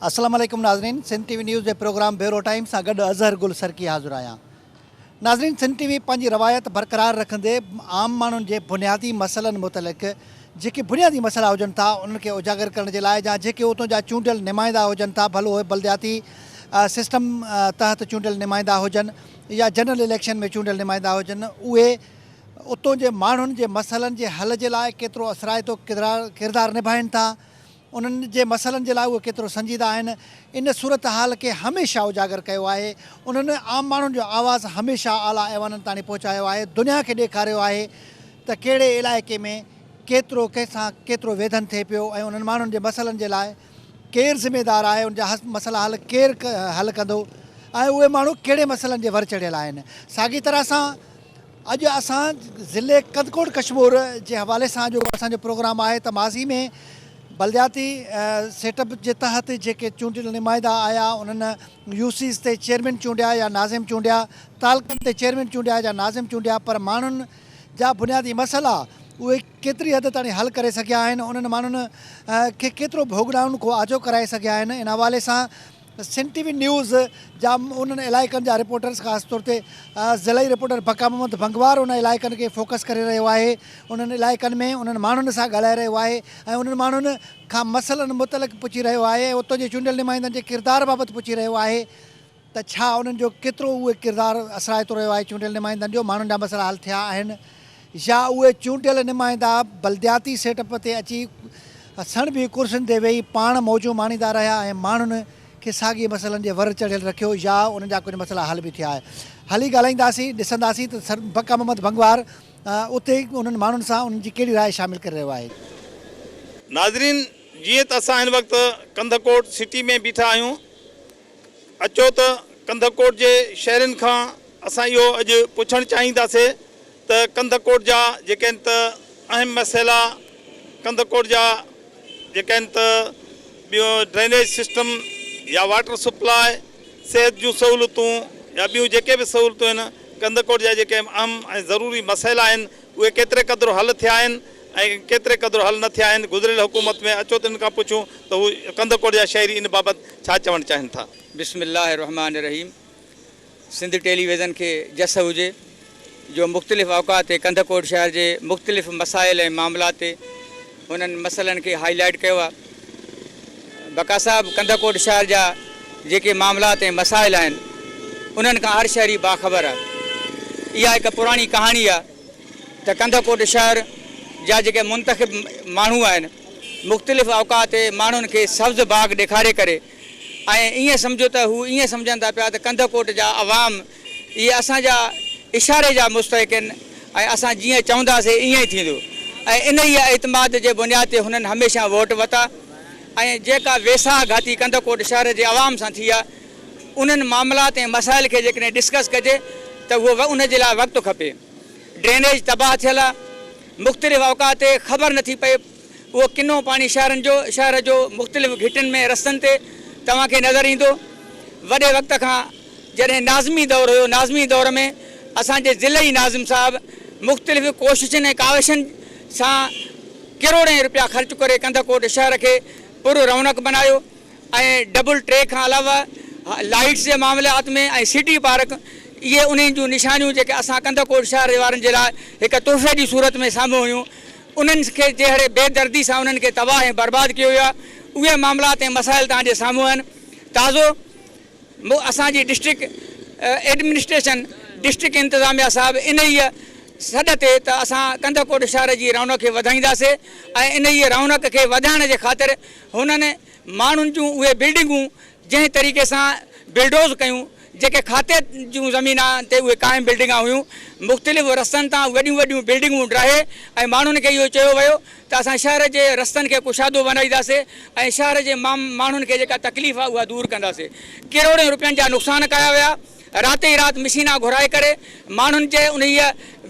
अस्सलाम वालेकुम नाज़रीन, सिंध टीवी न्यूज़ के प्रोग्राम ब्यूरो टाइम से गॾु अज़हर गुल सरकी हाज़िर आहियां। नाज़रीन, सिंध टीवी पंहिंजी रवायत बरक़रार रखंदे आम माण्हुनि जे बुनियादी मसइलनि मुतलिक़ जेके बुनियादी मसइला हुजनि था उन्हनि खे उजागर करण जे लाइ, या जेके उतां जा चूंडियल नुमाइंदा हुजनि था, भलो उहे बलदियाती सिस्टम तहत चूंडियल नुमाइंदा हुजनि या जनरल इलेक्शन में चूंडियल नुमाइंदा हुजनि, उहे उतां जे माण्हुनि जे मसइलनि जे हल जे लाइ केतिरो असराइतो किरदारु निभाइनि था, उन्हनि जे मसइलनि जे लाइ उहे केतिरो संजीदा आहिनि। इन सूरत हाल खे हमेशह उजागर कयो आहे। उन्हनि आम माण्हुनि जो आवाज़ु हमेशह आला ऐवाननि ताईं पहुचायो आहे, दुनिया खे ॾेखारियो आहे त कहिड़े इलाइक़े में केतिरो कंहिंसां केतिरो वेधन थिए पियो ऐं उन्हनि माण्हुनि जे मसइलनि जे लाइ केरु ज़िम्मेदार आहे, उन जा मसइला केरु हल कंदो ऐं उहे माण्हू कहिड़े मसइलनि जे वर चढ़ियल आहिनि। साॻी तरह सां अॼु असां ज़िले कंदकोट कशमीर जे हवाले सां जो असांजो प्रोग्राम आहे त माज़ी में बलदियाती सेटअप जे तहत जेके चूंडियल नुमाइंदा आया उन्हनि यूसीस ते चेयरमैन चूंडिया या नाज़िम चूंडिया, तालकनि ते चेयरमैन चूंडिया या नाज़िम चूंडिया, पर माण्हुनि जा बुनियादी मसइला उहे केतिरी हद ताईं हल करे सघिया आहिनि, उन्हनि माण्हुनि खे केतिरो भोगड़ाउनि खां आजो कराए सघिया आहिनि। इन हवाले सां सिंध टीवी न्यूज़ जा उन्हनि इलाइक़नि जा रिपोर्टर्स ख़ासि तौर ते ज़िलई रिपोर्टर बका मोहम्मद भंगवार उन इलाइक़नि खे फोकस करे रहियो आहे, उन्हनि इलाइक़नि में उन्हनि माण्हुनि सां ॻाल्हाए रहियो आहे ऐं उन्हनि माण्हुनि खां मसइलनि मुतलिक़ पुछी रहियो आहे, उतां जे चूंडियल नुमाइंदनि जे किरदार बाबति पुछी रहियो आहे त छा उन्हनि जो केतिरो उहे किरदारु असराइतो रहियो आहे चूंडियल नुमाइंदनि जो, माण्हुनि जा मसइला हल थिया आहिनि या उहे चूंडियल नुमाइंदा बलदियाती सेटअप ते अची सण बि कुर्सियुनि ते वेही पाण मौजू माणींदा रहिया ऐं माण्हुनि खे साॻी मसइलनि जे वर चढ़ियल रखियो या उन्हनि जा कुझु मसइला हल बि थिया आहे। हली ॻाल्हाईंदासीं, ॾिसंदासीं त बका मोहम्मद भंगवार उते उन्हनि माण्हुनि सां उन्हनि जी कहिड़ी राय शामिलु करे रहियो आहे। नाज़रीन, जीअं त असां हिन वक़्तु कंदकोट सिटी में बीठा आहियूं, अचो त कंदकोट जे शहरनि खां असां इहो अॼु पुछणु चाहींदासीं त कंदकोट जा जेके आहिनि त अहम मसइला, कंदकोट जा जेके आहिनि त ॿियो ड्रेनेज सिस्टम या वाटर सप्लाई, सिहत जूं सहूलियतूं या ॿियूं जेके बि सहूलियतूं आहिनि, कंदकोट जा जेके अहम ऐं ज़रूरी मसइला आहिनि उहे केतिरे क़दुरु हल थिया आहिनि ऐं केतिरे क़दुरु हल न थिया आहिनि गुज़िरियल हुकूमत में। अचो त इन खां पुछूं त हू कंदकोट जा शहरी इन बाबति छा चवणु चाहिनि था। बिस्मिल्लाहिर्रहमानिर्रहीम। सिंध टेलीविज़न खे जस हुजे जो मुख़्तलिफ़ औक़ात ते कंदकोट शहर जे मुख़्तलिफ़ मसाइल ऐं मामला ते उन्हनि मसइलनि खे हाईलाइट कयो आहे। बका साहब, कंदकोट शहर जा जेके मामलात ऐं मसाइल आहिनि उन्हनि खां हर शहरी बाख़बर आहे। इहा हिकु पुराणी कहाणी आहे त कंदकोट शहर जा जेके मुंतख़िब माण्हू आहिनि मुख़्तलिफ़ औक़ात ते माण्हुनि खे सब्ज़ बाग़ ॾेखारे करे ऐं ईअं सम्झो त हू ईअं सम्झनि था पिया त कंदकोट जा अवाम इहे असांजा इशारे जा मुस्तहिक़ आहिनि ऐं असां जीअं चवंदासीं ईअं ई थींदो ऐं इन ई एतमाद जे बुनियाद ते हुननि हमेशह वोट वरिता ऐं जेका वेसाह घाती कंदकोट शहर जे अवाम सां थी आहे उन्हनि मामलात ऐं मसाइल खे जेकॾहिं डिस्कस कजे त उहो उन जे लाइ वक़्तु खपे। ड्रेनेज तबाह थियल आहे, मुख़्तलिफ़ औक़ात ते ख़बर नथी पए उहो किनो पाणी शहर जो मुख़्तलिफ़ घिटियुनि में रस्तनि ते तव्हांखे नज़र ईंदो। वॾे वक़्त खां जॾहिं नाज़मी दौरु हुयो, नाज़मी दौर में असांजे ज़िलई नाज़िम साहिबु मुख़्तलिफ़ कोशिशुनि ऐं काविशुनि सां करोड़ें रुपया ख़र्च करे कंदकोट शहर खे पूरो रौनक बनायो ऐं डबल ट्रैक खां अलावा लाइट्स जे मामलात में ऐं सिटी पार्क, इहे उन्हनि जूं निशानियूं जेके असां कंदकोट शहर वारनि जे लाइ हिकु तोहफ़े जी सूरत में साम्हूं हुयूं, उन्हनि खे जहिड़े बेदर्दी सां उन्हनि खे तबाह ऐं बर्बादु कयो वियो आहे, उहे मामलात ऐं मसाइल तव्हांजे साम्हूं आहिनि। ताज़ो असांजी डिस्ट्रिक्ट एडमिनिस्ट्रेशन, डिस्ट्रिक्ट इंतिज़ामिया साहिबु इन ई सॾ ते त असां कंदकोट शहर जी रौनक खे वधाईंदासीं ऐं इन ई रौनक खे वधाइण जे ख़ातिर हुननि माण्हुनि जूं उहे बिल्डिंगूं जंहिं तरीक़े सां बिल्डोज़ कयूं, जेके खाते जूं ज़मीनां ते उहे क़ाइमु बिल्डिंगां हुयूं, मुख़्तलिफ़ रस्तनि तां वॾियूं वॾियूं बिल्डिंगूं ड्राहे ऐं माण्हुनि खे इहो चयो वियो त असां शहर जे रस्तनि खे कुशादो बनाईंदासीं ऐं शहर जे माण्हुनि खे जेका तकलीफ़ आहे उहा दूरि कंदासीं। करोड़नि रुपयनि जा नुक़सान कया विया, राति ई राति मशीना घुराए करे माण्हुनि जे उन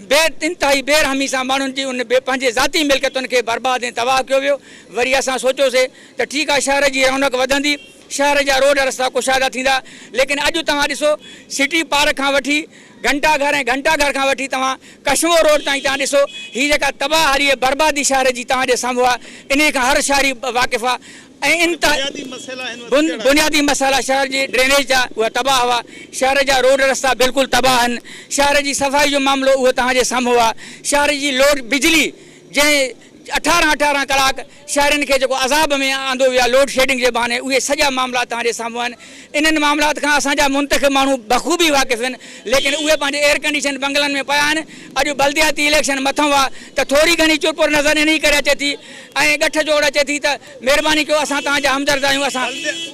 इंतिहाई बेरहमी सां माण्हुनि जी उन पंहिंजे ज़ाती मिल्कियतुनि खे बर्बाद ऐं तबाह कयो वियो। वरी असां सोचियोसीं त ठीकु आहे, शहर जी रौनक वधंदी, शहर जा रोड रस्ता कुशादा थींदा, लेकिन अॼु तव्हां ॾिसो सिटी पार्क खां वठी घंटाघर ऐं घंटाघर खां वठी तव्हां कशमोर रोड ताईं तव्हां ॾिसो, हीअ जेका तबाह हरी बर्बादी शहर जी तव्हांजे साम्हूं आहे, इन खां हर शहरी वाक़िफ़ु आहे। ऐं बुनियादी मसइला हिन वक़्तु कहिड़ा आहिनि? बुनियादी मसाला शहर जी ड्रेनेज जा उहा तबाह हुआ, शहर जा रोड रस्ता बिल्कुलु तबाह आहिनि, शहर जी सफ़ाई जो मामिलो उहो तव्हांजे साम्हूं आहे, शहर जी लोड बिजली जंहिं 18 कलाक शहरनि खे जेको अज़ाब में आंदो वियो आहे लोड शेडिंग जे बहाने, उहे सॼा मामला तव्हांजे साम्हूं आहिनि। इन्हनि मामलात खां असांजा मुंतख़िब माण्हू बख़ूबी वाक़िफ़ आहिनि, लेकिन उहे पंहिंजे एयर कंडीशन बंगलनि में पिया आहिनि। अॼु बल्दियाती इलेक्शन मथां आहे त थोरी घणी चुपर नज़र इन करे अचे थी ऐं ॻठ जोड़ अचे थी त महिरबानी कयो असां तव्हांजा हमदर्द आहियूं। असां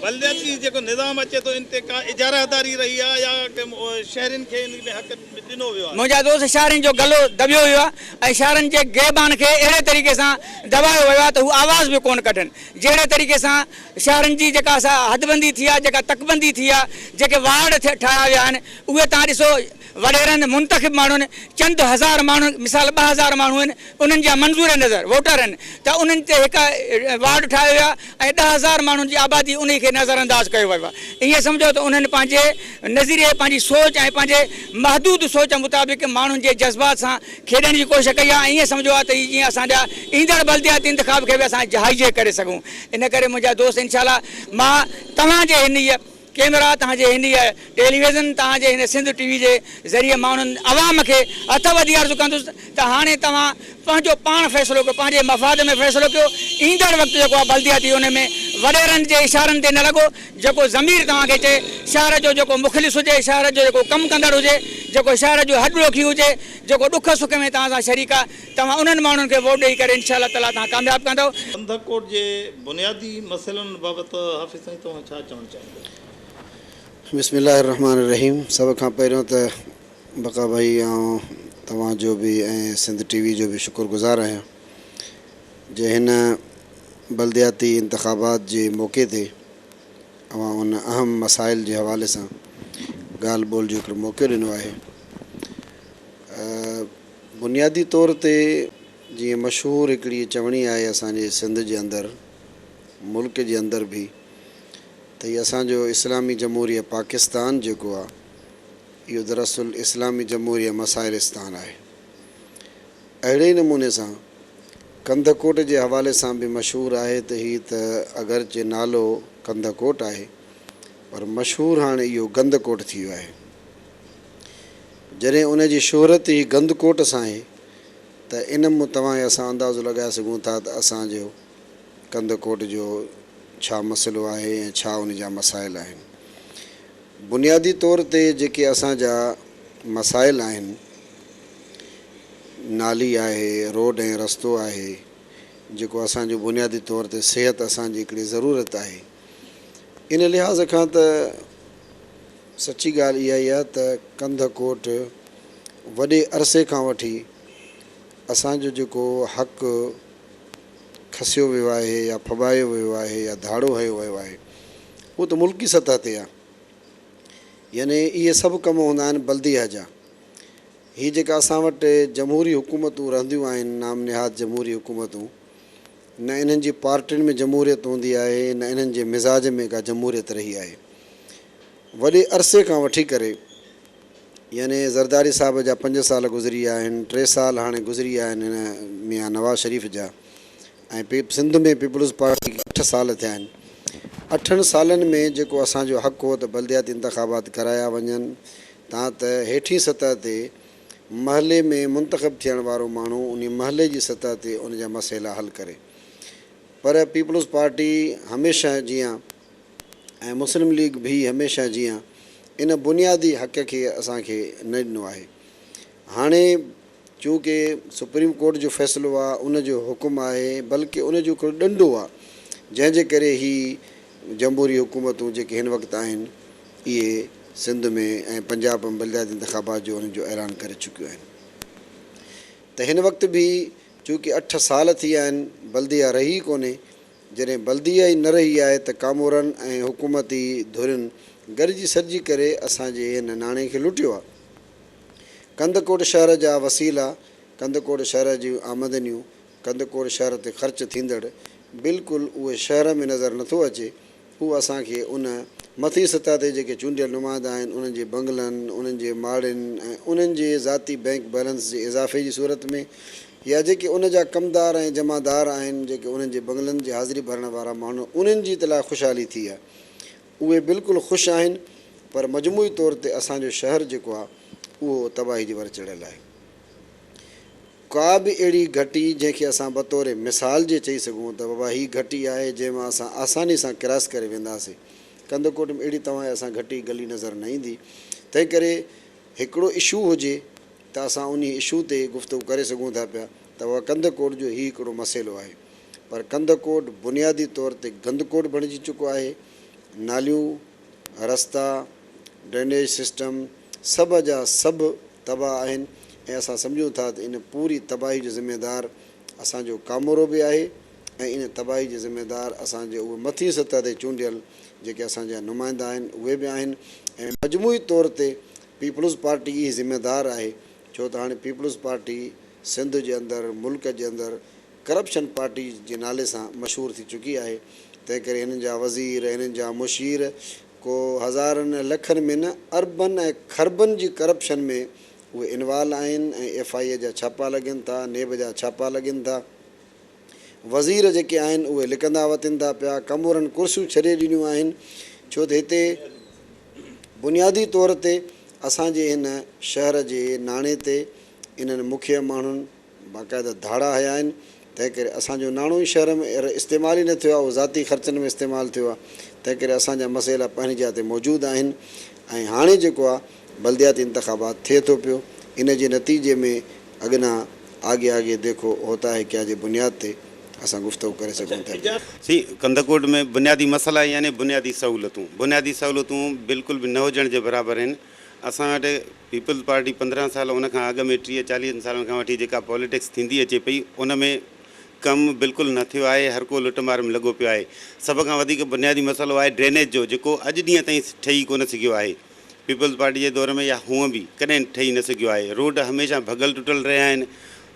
बल्दियाती जेको निज़ाम अचे थो इन ते का इजारादारी रही आहे या शहरनि खे इन में हक़ ॾिनो वियो आहे? मुंहिंजा दोस्त शहरनि जो गलो दबियो वियो आहे ऐं शहरनि जे गेबान खे अहिड़े तरीक़े सां दबायो वियो आहे त हू आवाज़ बि कोन कढनि। जहिड़े तरीक़े सां शहरनि जी जेका असां हदबंदी थी आहे, जेका तकबंदी थी आहे, जेके वार्ड ठाहिया विया आहिनि, उहे तव्हां ॾिसो वॾेरनि मुंतख़िब माण्हुनि चंद हज़ार माण्हू मिसाल 2000 माण्हू आहिनि, उन्हनि जा मंज़ूर नज़र वोटर आहिनि त उन्हनि ते हिकु वार्ड ठाहियो वियो आहे ऐं 10,000 माण्हुनि जी आबादी उन खे नज़रअंदाज़ कयो वियो आहे। ईअं सम्झो त उन्हनि पंहिंजे नज़रिए, पंहिंजी सोच ऐं पंहिंजे महदूद सोच मुताबिक़ माण्हुनि जे जज़्बात सां खेॾण जी कोशिशि कई आहे। ईअं सम्झो आहे त जीअं असांजा ईंदड़ बल्दियाती इंतिखाब खे बि असां जहाइजे करे सघूं। इन करे मुंहिंजा दोस्त इनशाला मां तव्हांजे हिन कैमरा, तव्हांजे हिन टेलीविज़न, तव्हांजे हिन सिंध टीवी जे ज़रिए माण्हुनि अवाम खे हथ वधी अर्ज़ु कंदुसि त हाणे तव्हां पंहिंजो पाण फ़ैसिलो कयो, पंहिंजे मफ़ाद में फ़ैसिलो कयो। ईंदड़ वक़्तु जेको आहे बल्दियाती उन में वॾेरनि जे इशारनि ते न लॻो। जेको ज़मीर तव्हांखे चए शहर जो जेको मुख़लिस हुजे, शहर जो जेको कमु कंदड़ हुजे, जेको शहर जो हॾड़ोखी हुजे, जेको ॾुख सुख में तव्हां सां शरीक आहे, तव्हां उन्हनि माण्हुनि खे वोट ॾेई करे इंशाअल्लाह ताला तव्हां कामयाबु कंदव। कंधकोट जे बुनियादी मसइलनि बाबति हाफ़िज़ साईं तव्हां छा चवणु चाहींदो? बिस्मिल्लाहिर्रहमानिर्रहीम। सभ खां पहिरियों त बका भाई ऐं तव्हांजो बि ऐं सिंध टीवी जो बि शुक्रगुज़ार आहियां जे हिन बल्दियाती इंतिखाबात जे मौक़े ते अवां उन अहम मसाइल जे हवाले सां ॻाल्हि ॿोल जो हिकिड़ो मौक़ो ॾिनो आहे। बुनियादी तौर ते जीअं मशहूरु हिकिड़ी चवणी आहे असांजे सिंध जे अंदरि, मुल्क जे अंदरि बि, त हीअ असांजो इस्लामी जमहूरिया पाकिस्तान जेको आहे इहो दरअसल इस्लामी जमहूरिया मसाइलिस्तान आहे। अहिड़े ई नमूने सां कंधकोट जे हवाले सां बि मशहूरु आहे त हीअ त अगरचे नालो कंधकोट आहे पर मशहूरु हाणे इहो गंदकोट थी वियो आहे। जॾहिं उन जी शोहरत ई गंदकोट सां आहे त इन मां तव्हां असां अंदाज़ो लॻाए सघूं था त असांजो कंधकोट जो छा मसइलो आहे ऐं छा उन जा मसाइल आहिनि। बुनियादी तौर ते जेके असांजा मसाइल आहिनि, नाली आहे, रोड ऐं रस्तो आहे, जेको असांजो बुनियादी तौर ते सिहत असांजी हिकिड़ी ज़रूरत आहे। इन लिहाज़ खां त सची ॻाल्हि इहा ई आहे त कंधकोट वॾे अरसे खां वठी असांजो जेको हक़ु खसियो वियो आहे या फॿायो वियो आहे या धाड़ो हयो वियो आहे उहो त मुल्की सतह ते आहे। यानी इहे सभु कम हूंदा आहिनि बल्दिया जा। हीअ जेका असां वटि जमहूरी हुकूमतूं रहंदियूं आहिनि, नाम निहाद जमहूरी हुकूमतूं, न इन्हनि जी पार्टियुनि में जमहूरियत हूंदी आहे, न इन्हनि जे मिज़ाज में का जमहूरियत रही आहे। वॾे अरसे खां वठी करे यानी ज़रदारी साहिब जा 5 साल गुज़री विया आहिनि, 3 साल हाणे गुज़री विया आहिनि हिन मियां नवाज़ शरीफ़ जा, ऐं सिंध में पीपल्स पार्टी 8 साल थिया आहिनि। 8 सालनि में जेको असांजो हक़ु हो त बल्दियाती इंतिखाबात कराया वञनि, तव्हां त हेठीं सतह ते महले में मुंतख़ब थियण वारो माण्हू उन महले जी सतह ते उन जा मसइला हल करे। पर पीपल्स पार्टी हमेशह जीअं ऐं मुस्लिम लीग बि हमेशह जीअं इन बुनियादी हक़ खे असांखे न ॾिनो आहे। हाणे चूंकि सुप्रीम कोर्ट जो फ़ैसिलो आहे, उन जो हुकुम आहे, बल्कि उन जो हिकिड़ो ॾंडो आहे, जंहिंजे करे ही जमहूरी हुकूमतूं जेके हिन वक़्तु आहिनि इहे सिंध में ऐं पंजाब में बल्दियाती इंतिखाबात जो उन्हनि जो ऐलान करे चुकियूं आहिनि। त हिन वक़्तु बि चूंकि 8 साल थी विया आहिनि, बल्दिया रही कोन्हे। जॾहिं बल्दिया ई न रही आहे त कामोरनि ऐं हुकूमती धुरियुनि गॾिजी सॾिजी करे असांजे हिन नाणे खे लुटियो आहे। कंधकोट शहर जा वसीला, कंधकोट शहर जूं आमदनियूं, कंधकोट शहर ते ख़र्च थींदड़ बिल्कुलु उहे शहर में नज़र नथो अचे। उहो असांखे उन मथी सतह ते जेके चूंडियल नुमाइंदा आहिनि उन्हनि जे बंगलनि, उन्हनि जे माड़ियुनि ऐं उन्हनि जे ज़ाती बैंक बैलेंस जे इज़ाफ़े जी सूरत में या जेके उन जा कमदार ऐं जमादार आहिनि, जेके उन्हनि जे बंगलनि जी हाज़िरी भरण वारा माण्हू, उन्हनि जी तला ख़ुशहाली थी आहे, उहे बिल्कुलु ख़ुशि आहिनि। पर मजमूई तौर ते असांजो शहर जेको आहे उहो तबाही जे वर चढ़ियल आहे। का बि अहिड़ी घटी जंहिंखे असां बतौर मिसाल जे चई सघूं त बाबा हीअ घटी आहे जंहिंमां असां आसानी सां क्रॉस करे वेंदासीं, कंदकोट में अहिड़ी तव्हां असां घटी गली नज़र न ईंदी। तंहिं करे हिकिड़ो इशू हुजे त असां उन इशू ते गुफ़्तगू करे सघूं था पिया त उहा कंदकोट जो हीउ हिकिड़ो मसइलो आहे। पर कंदकोट बुनियादी तौर ते गंदकोट बणिजी चुको आहे। नालियूं, रस्ता, ड्रेनेज सिस्टम सभ जा सभु तबाह आहिनि ऐं असां सम्झूं था त इन पूरी तबाही जो ज़िमेदार असांजो कामोरो बि आहे ऐं इन तबाही जे ज़िमेदार असांजे उहे मथी सतह ते चूंडियल जेके असांजा नुमाइंदा आहिनि उहे बि आहिनि। ऐं मजमूई तौर ते पीपल्स पार्टी ई ज़िमेदार आहे, छो त हाणे पीपल्स पार्टी सिंध जे अंदरि, मुल्क जे अंदरि करप्शन पार्टी जे नाले सां मशहूरु थी चुकी आहे। तंहिं करे हिननि जा वज़ीर, हिननि जा मुशीर को हज़ारनि लखनि में न अरबनि ऐं खरबनि जी करप्शन में उहे इनवाल्व आहिनि ऐं FIA जा छापा लॻनि था, नेब जा छापा लॻनि था। वज़ीर जेके आहिनि उहे लिकंदा वतिनि था पिया, कमरनि कुर्सियूं छॾे ॾिनियूं आहिनि, छो त हिते बुनियादी तौर ते असांजे हिन शहर जे नाणे ते इन्हनि मुखिया माण्हुनि बाक़ाइदा धाड़ा हया आहिनि। तंहिं करे असांजो नाणो ई शहर में इस्तेमालु ई न थियो आहे, उहो ज़ाती ख़र्चनि में इस्तेमालु थियो आहे। तंहिं करे असांजा मसइला पंहिंजी जाइ ते मौजूदु आहिनि। ऐं हाणे जेको आहे बल्दियाती इंतख़ाबात थिए थो पियो, इन जे नतीजे में अॻिना आगे आगे देखो होता है क्या जे बुनियाद ते असां गुफ़्तगू करे सघूं था। सी कंदकोट में बुनियादी मसला यानी बुनियादी सहूलतूं बिल्कुल भी न हुजण जे बराबरि आहिनि। असां वटि पीपल्स पार्टी 15 साल उन खां अॻु में 30-40 सालनि खां वठी जेका पॉलिटिक्स थींदी अचे पई उन में कमु बिल्कुलु न थियो आहे, हर को लुटमार में लॻो पियो आहे। सभ खां वधीक बुनियादी मसइलो आहे ड्रेनेज जो, जेको अॼु ॾींहं ताईं ठही कोन सघियो आहे। पीपल्स पार्टी जे दौर में या हूअं बि कॾहिं ठही न सघियो आहे। रोड हमेशह भॻल टुटल रहिया आहिनि।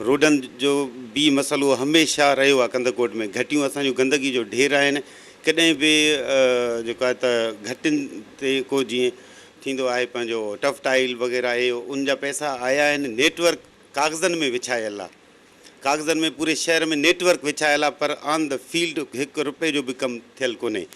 रोडनि जो बि मसइलो हमेशह रहियो आहे कंदकोट में। घटियूं असांजूं गंदगी जो ढेर आहिनि। कॾहिं बि जेको आहे त घटियुनि ते को जीअं थींदो आहे पंहिंजो टफ टाइल वग़ैरह इहो उन जा पैसा आया आहिनि। नेटवर्क कागज़नि में विछायल आहे, कागज़नि में पूरे शहर में नेटवर्क विछायल आहे, पर ऑन द फील्ड 1 रुपए जो बि कमु थियल कोन्हे।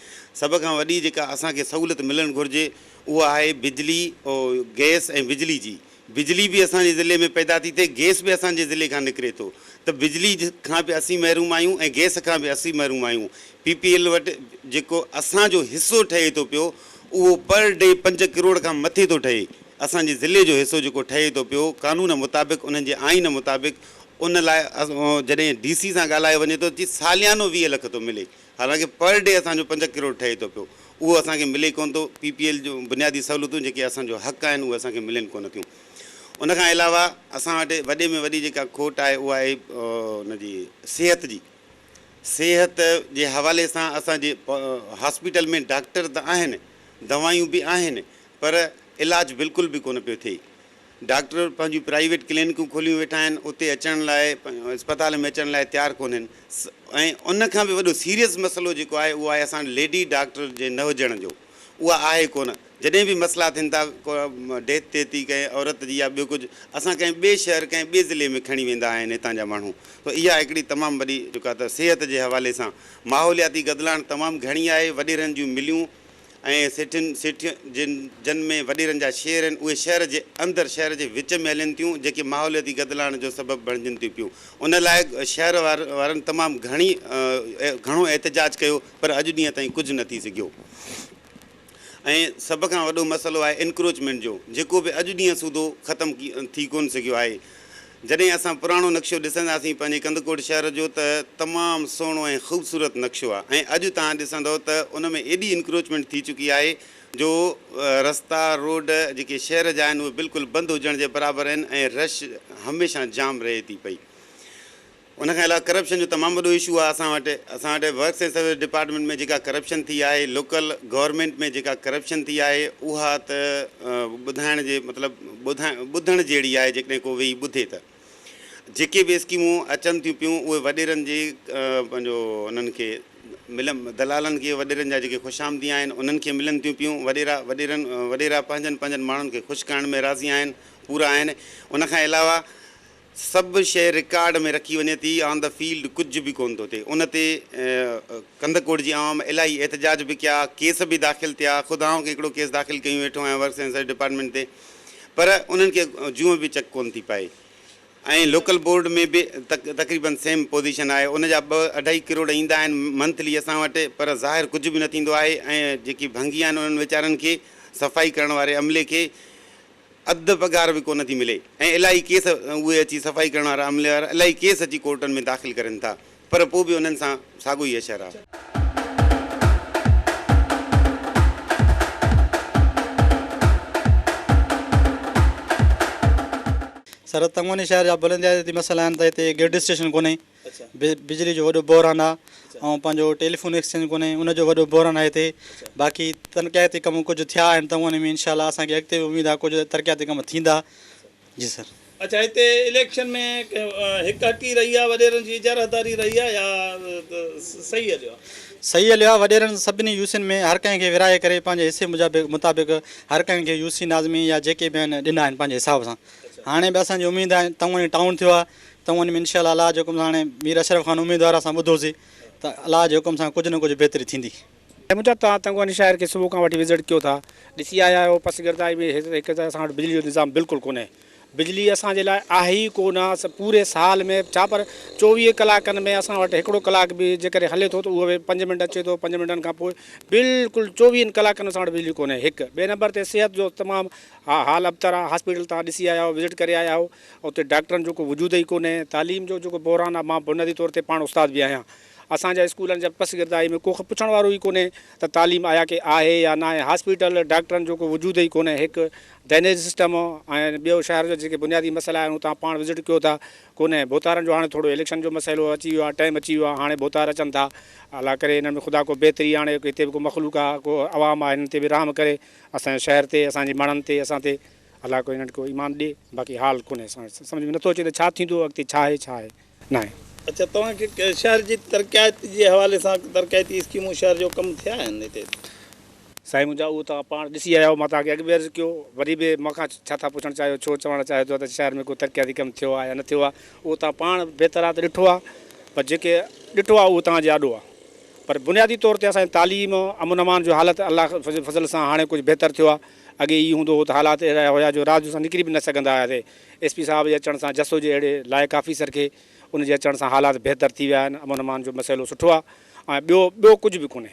सभ खां वॾी जेका असांखे सहूलियत मिलणु घुरिजे उहा आहे बिजली ऐं गैस ऐं बिजली जी। बिजली बि असांजे ज़िले में पैदा थी थिए, गैस बि असांजे ज़िले खां निकिरे थो, त बिजली खां बि असीं महरूम आहियूं ऐं गैस खां बि असीं महरूम आहियूं। PPL वटि जेको असांजो हिसो ठहे थो पियो उहो पर डे 5 करोड़ खां मथे थो ठहे। असांजे ज़िले जो हिसो जेको ठहे थो पियो कानून मुताबिक़, उन्हनि जे आइन मुताबिक़, उन लाइ जॾहिं DC सां ॻाल्हायो वञे थो कि सालियानो 20 लख थो मिले, हालांकि पर डे असांजो 5 करोड़ ठहे थो पियो। उहो असांखे मिले कोन थो। PPL जो बुनियादी सहूलियतूं जेके असांजो हक़ आहिनि उहे असांखे मिलनि कोन थियूं। उनखां अलावा असां वटि वॾे में वॾी जेका खोट आहे उहा आहे उनजी सिहत जी। सिहत जे हवाले सां असांजे हॉस्पिटल में डॉक्टर त आहिनि, दवायूं बि आहिनि, पर इलाजु बिल्कुलु बि कोन पियो थिए। डॉक्टर पंहिंजूं प्राइवेट क्लिनिकूं खोलियूं वेठा आहिनि, उते अचण लाइ, अस्पताल में अचण लाइ तयारु कोन्हनि। ऐं उनखां बि वॾो सीरियस मसइलो जेको आहे उहो आहे असां लेडी डॉक्टर जे न हुजण जो। उहा आहे कोन। जॾहिं बि मसइला थियनि था, को डेथ थिए थी कंहिं औरत जी या ॿियो कुझु, असां कंहिं ॿिए शहर, कंहिं ॿिए ज़िले में खणी वेंदा आहिनि हितां जा माण्हू। त इहा हिकिड़ी तमामु वॾी जेका त सिहत जे हवाले सां माहौलियाती गदिलाण तमामु घणी आहे। वॾेरनि जूं मिलियूं ऐं सेठियुनि जिन में वॾेरनि जा शेयर आहिनि उहे शहर जे अंदरि, शहर जे विच में हलनि थियूं, जेके माहौलियाती गदिलाण जो सबबु बणिजनि थियूं पियूं। उन लाइ शहर वारनि तमामु घणो एहतजाज कयो, पर अॼु ॾींहं ताईं कुझु न थी सघियो। ऐं सभ खां वॾो मसइलो आहे इनक्रोचमेंट जो, जेको बि अॼु ॾींहं सूधो ख़तमु थी कोन सघियो आहे। जॾहिं असां पुराणो नक्शो ॾिसंदासीं पंहिंजे कंदकोट शहर जो त तमामु सुहिणो ऐं ख़ूबसूरत नक्शो आहे। ऐं अॼु तव्हां ॾिसंदव त उन में एॾी इनक्रोचमेंट थी चुकी आहे जो रस्ता रोड जेके शहर जा आहिनि उहे बिल्कुलु बंदि हुजण जे बराबरि आहिनि ऐं रश हमेशह जाम रहे थी पई। उनखां अलावा करप्शन जो तमामु वॾो इशू आहे असां वटि वर्क्स ऐं सर्विस डिपार्टमेंट में जेका करप्शन थी आहे, लोकल गवर्नमेंट में जेका करप्शन थी आहे, उहा त ॿुधाइण जे मतिलबु ॿुधण जहिड़ी आहे। जेकॾहिं को वेही ॿुधे त जेके बि स्कीमूं अचनि थियूं पियूं उहे वॾेरनि जे पंहिंजो उन्हनि खे दलालनि खे, वॾेरनि जा जेके ख़ुशामदी आहिनि उन्हनि खे मिलनि थियूं पियूं। वॾेरा पंहिंजनि माण्हुनि खे ख़ुशि करण में राज़ी आहिनि, पूरा आहिनि। उनखां अलावा सभु शइ रिकॉर्ड में रखी वञे थी, ऑन द फील्ड कुझु बि कोन थो थिए। उन ते कंदकोट जी आवाम इलाही एहतजाज बि कया, केस बि दाख़िल थिया। ख़ुदा खे हिकिड़ो केस दाख़िल कयूं वेठो आहियां वर्क्स एंड सर्विस डिपार्टमेंट ते, पर उन्हनि खे जूं बि चक कोन थी पाए। ऐं लोकल बोर्ड में बि तक़रीबन सेम पोजीशन आहे, उन जा 2-2.5 करोड़ ईंदा आहिनि मंथली असां वटि, पर ज़ाहिर कुझु बि न थींदो आहे। ऐं जेकी भंगी आहिनि उन्हनि वीचारनि खे, सफ़ाई करण वारे अमले खे अधु पघार बि कोन थी मिले। ऐं इलाही केस उहे अची सफ़ाई करण वारा अमले वारा इलाही केस अची कोर्टनि में दाख़िल करनि था, पर पोइ बि उन्हनि सां साॻियो ई असरु आहे। सर तंगवानी शहर जा बुलंदियाती मसइला आहिनि त हिते ग्रिड स्टेशन कोन्हे, बिजली जो वॾो बहिरान आहे, ऐं पंहिंजो टेलीफोन एक्सचेंज कोन्हे, उनजो वॾो बहिरान आहे हिते। बाक़ी तरक़ियाती कम कुझु थिया आहिनि तंगवानी में, इनशाला असांखे अॻिते बि उमेदु आहे कुझु तरक़ियाती कम थींदा। जी सर। अच्छा, हिते इलेक्शन में हिकु हटी रही आहे, वॾेरनि जी इजारतदारी रही आहे या सही हलियो आहे? सही हलियो आहे। वॾेरनि सभिनी यूसियुनि में हर कंहिंखे विराए करे पंहिंजे हिसे मुताबिक़ हर कंहिंखे यूसी नाज़मी या जेके बि आहिनि ॾिना आहिनि पंहिंजे हिसाब सां। हाणे बि असांजी उमेदु आहे, तंगवानी टाउन थियो आहे, तंगवानी में इनशाला अलाह जे हुकुम सां हाणे मीर अशरफ ख़ान उमेदवार असां ॿुधोसीं त अलाह जे हुकुम सां कुझु न कुझु बहितरी थींदी। मुंहिंजा तव्हां तंगवानी शहर खे सुबुह खां वठी विज़िट कयो था, ॾिसी आया आहियो पसगिरदाई में हिकु त असां वटि बिजली जो निज़ाम बिल्कुलु कोन्हे। बिजली असांजे लाइ आहे ई कोन, पूरे साल में छा पर 24 कलाकनि में असां वटि हिकिड़ो कलाक बि जेकॾहिं हले थो त उहो 5 मिंट अचे थो, 5 मिंटनि खां पोइ बिल्कुलु 24 कलाकनि असां वटि बिजली कोन्हे। हिकु ॿिए नंबर ते सिहत जो तमामु हाल अबतर आहे। हॉस्पिटल तव्हां ॾिसी आया आहियो, विज़िट करे आया आहियो, उते डॉक्टरनि जो को वजूद ई कोन्हे। तालीम जो जेको बहिरान आहे, मां बुनियादी तौर ते पाण उस्ताद बि आहियां। असांजा स्कूलनि जा पसगिरदाई में को पुछण वारो ई कोन्हे त तालीम आया की आहे या न आहे। हॉस्पिटल डॉक्टरनि जो को वजूद ई कोन्हे। हिकु ड्रेनेज सिस्टम ऐं ॿियो शहर जो जेके बुनियादी मसइला आहिनि तव्हां पाण विज़िट कयो था कोन्हे। बोतारनि जो हाणे थोरो इलेक्शन जो मसइलो अची वियो आहे, टाइम अची वियो आहे, हाणे बोतार अचनि था। अलाह करे हिन में ख़ुदा को बहितरी आणे, हिते बि को मख़लूक आहे, को आवाम आहे, हिन ते बि रहम करे असांजे शहर ते, असांजे माण्हुनि ते, असां ते अलाह को हिननि को ईमान ॾिए। बाक़ी हाल कोन्हे, सम्झ में नथो अचे त छा थींदो अॻिते, छा आहे न आहे। अच्छा, तव्हांखे शहर जी तरक़ियात जे हवाले सां तरक़ियाती स्कीमूं शहर जो कमु थिया आहिनि हिते? साईं मुंहिंजा उहो तव्हां पाण ॾिसी आया आहियो, मां तव्हांखे अॻु बि अर्ज़ु कयो, वरी बि मूंखां छा था पुछणु चाहियो, छो चवणु चाहियो त शहर में को तरक़ियाती कमु थियो आहे या न थियो आहे। उहो तव्हां पाण बहितर आहे त ॾिठो आहे, पर जेके ॾिठो आहे उहो तव्हांजे आॾो आहे। पर बुनियादी तौर ते असांजी तालीम, अमन अमान जो हालत अलाह फज़ल सां हाणे कुझु बहितर थियो आहे। अॻे ई हूंदो हो त हालात अहिड़ा हुया जो राति जो असां निकिरी बि न सघंदा हुआसीं। SP साहब जे अचण सां, जसो जे अहिड़े लाइक़ु ऑफिसर खे उनजे अचण सां हालात बहितर थी विया आहिनि। अमन अमान जो मसइलो सुठो आहे ऐं ॿियो कुझु बि कोन्हे।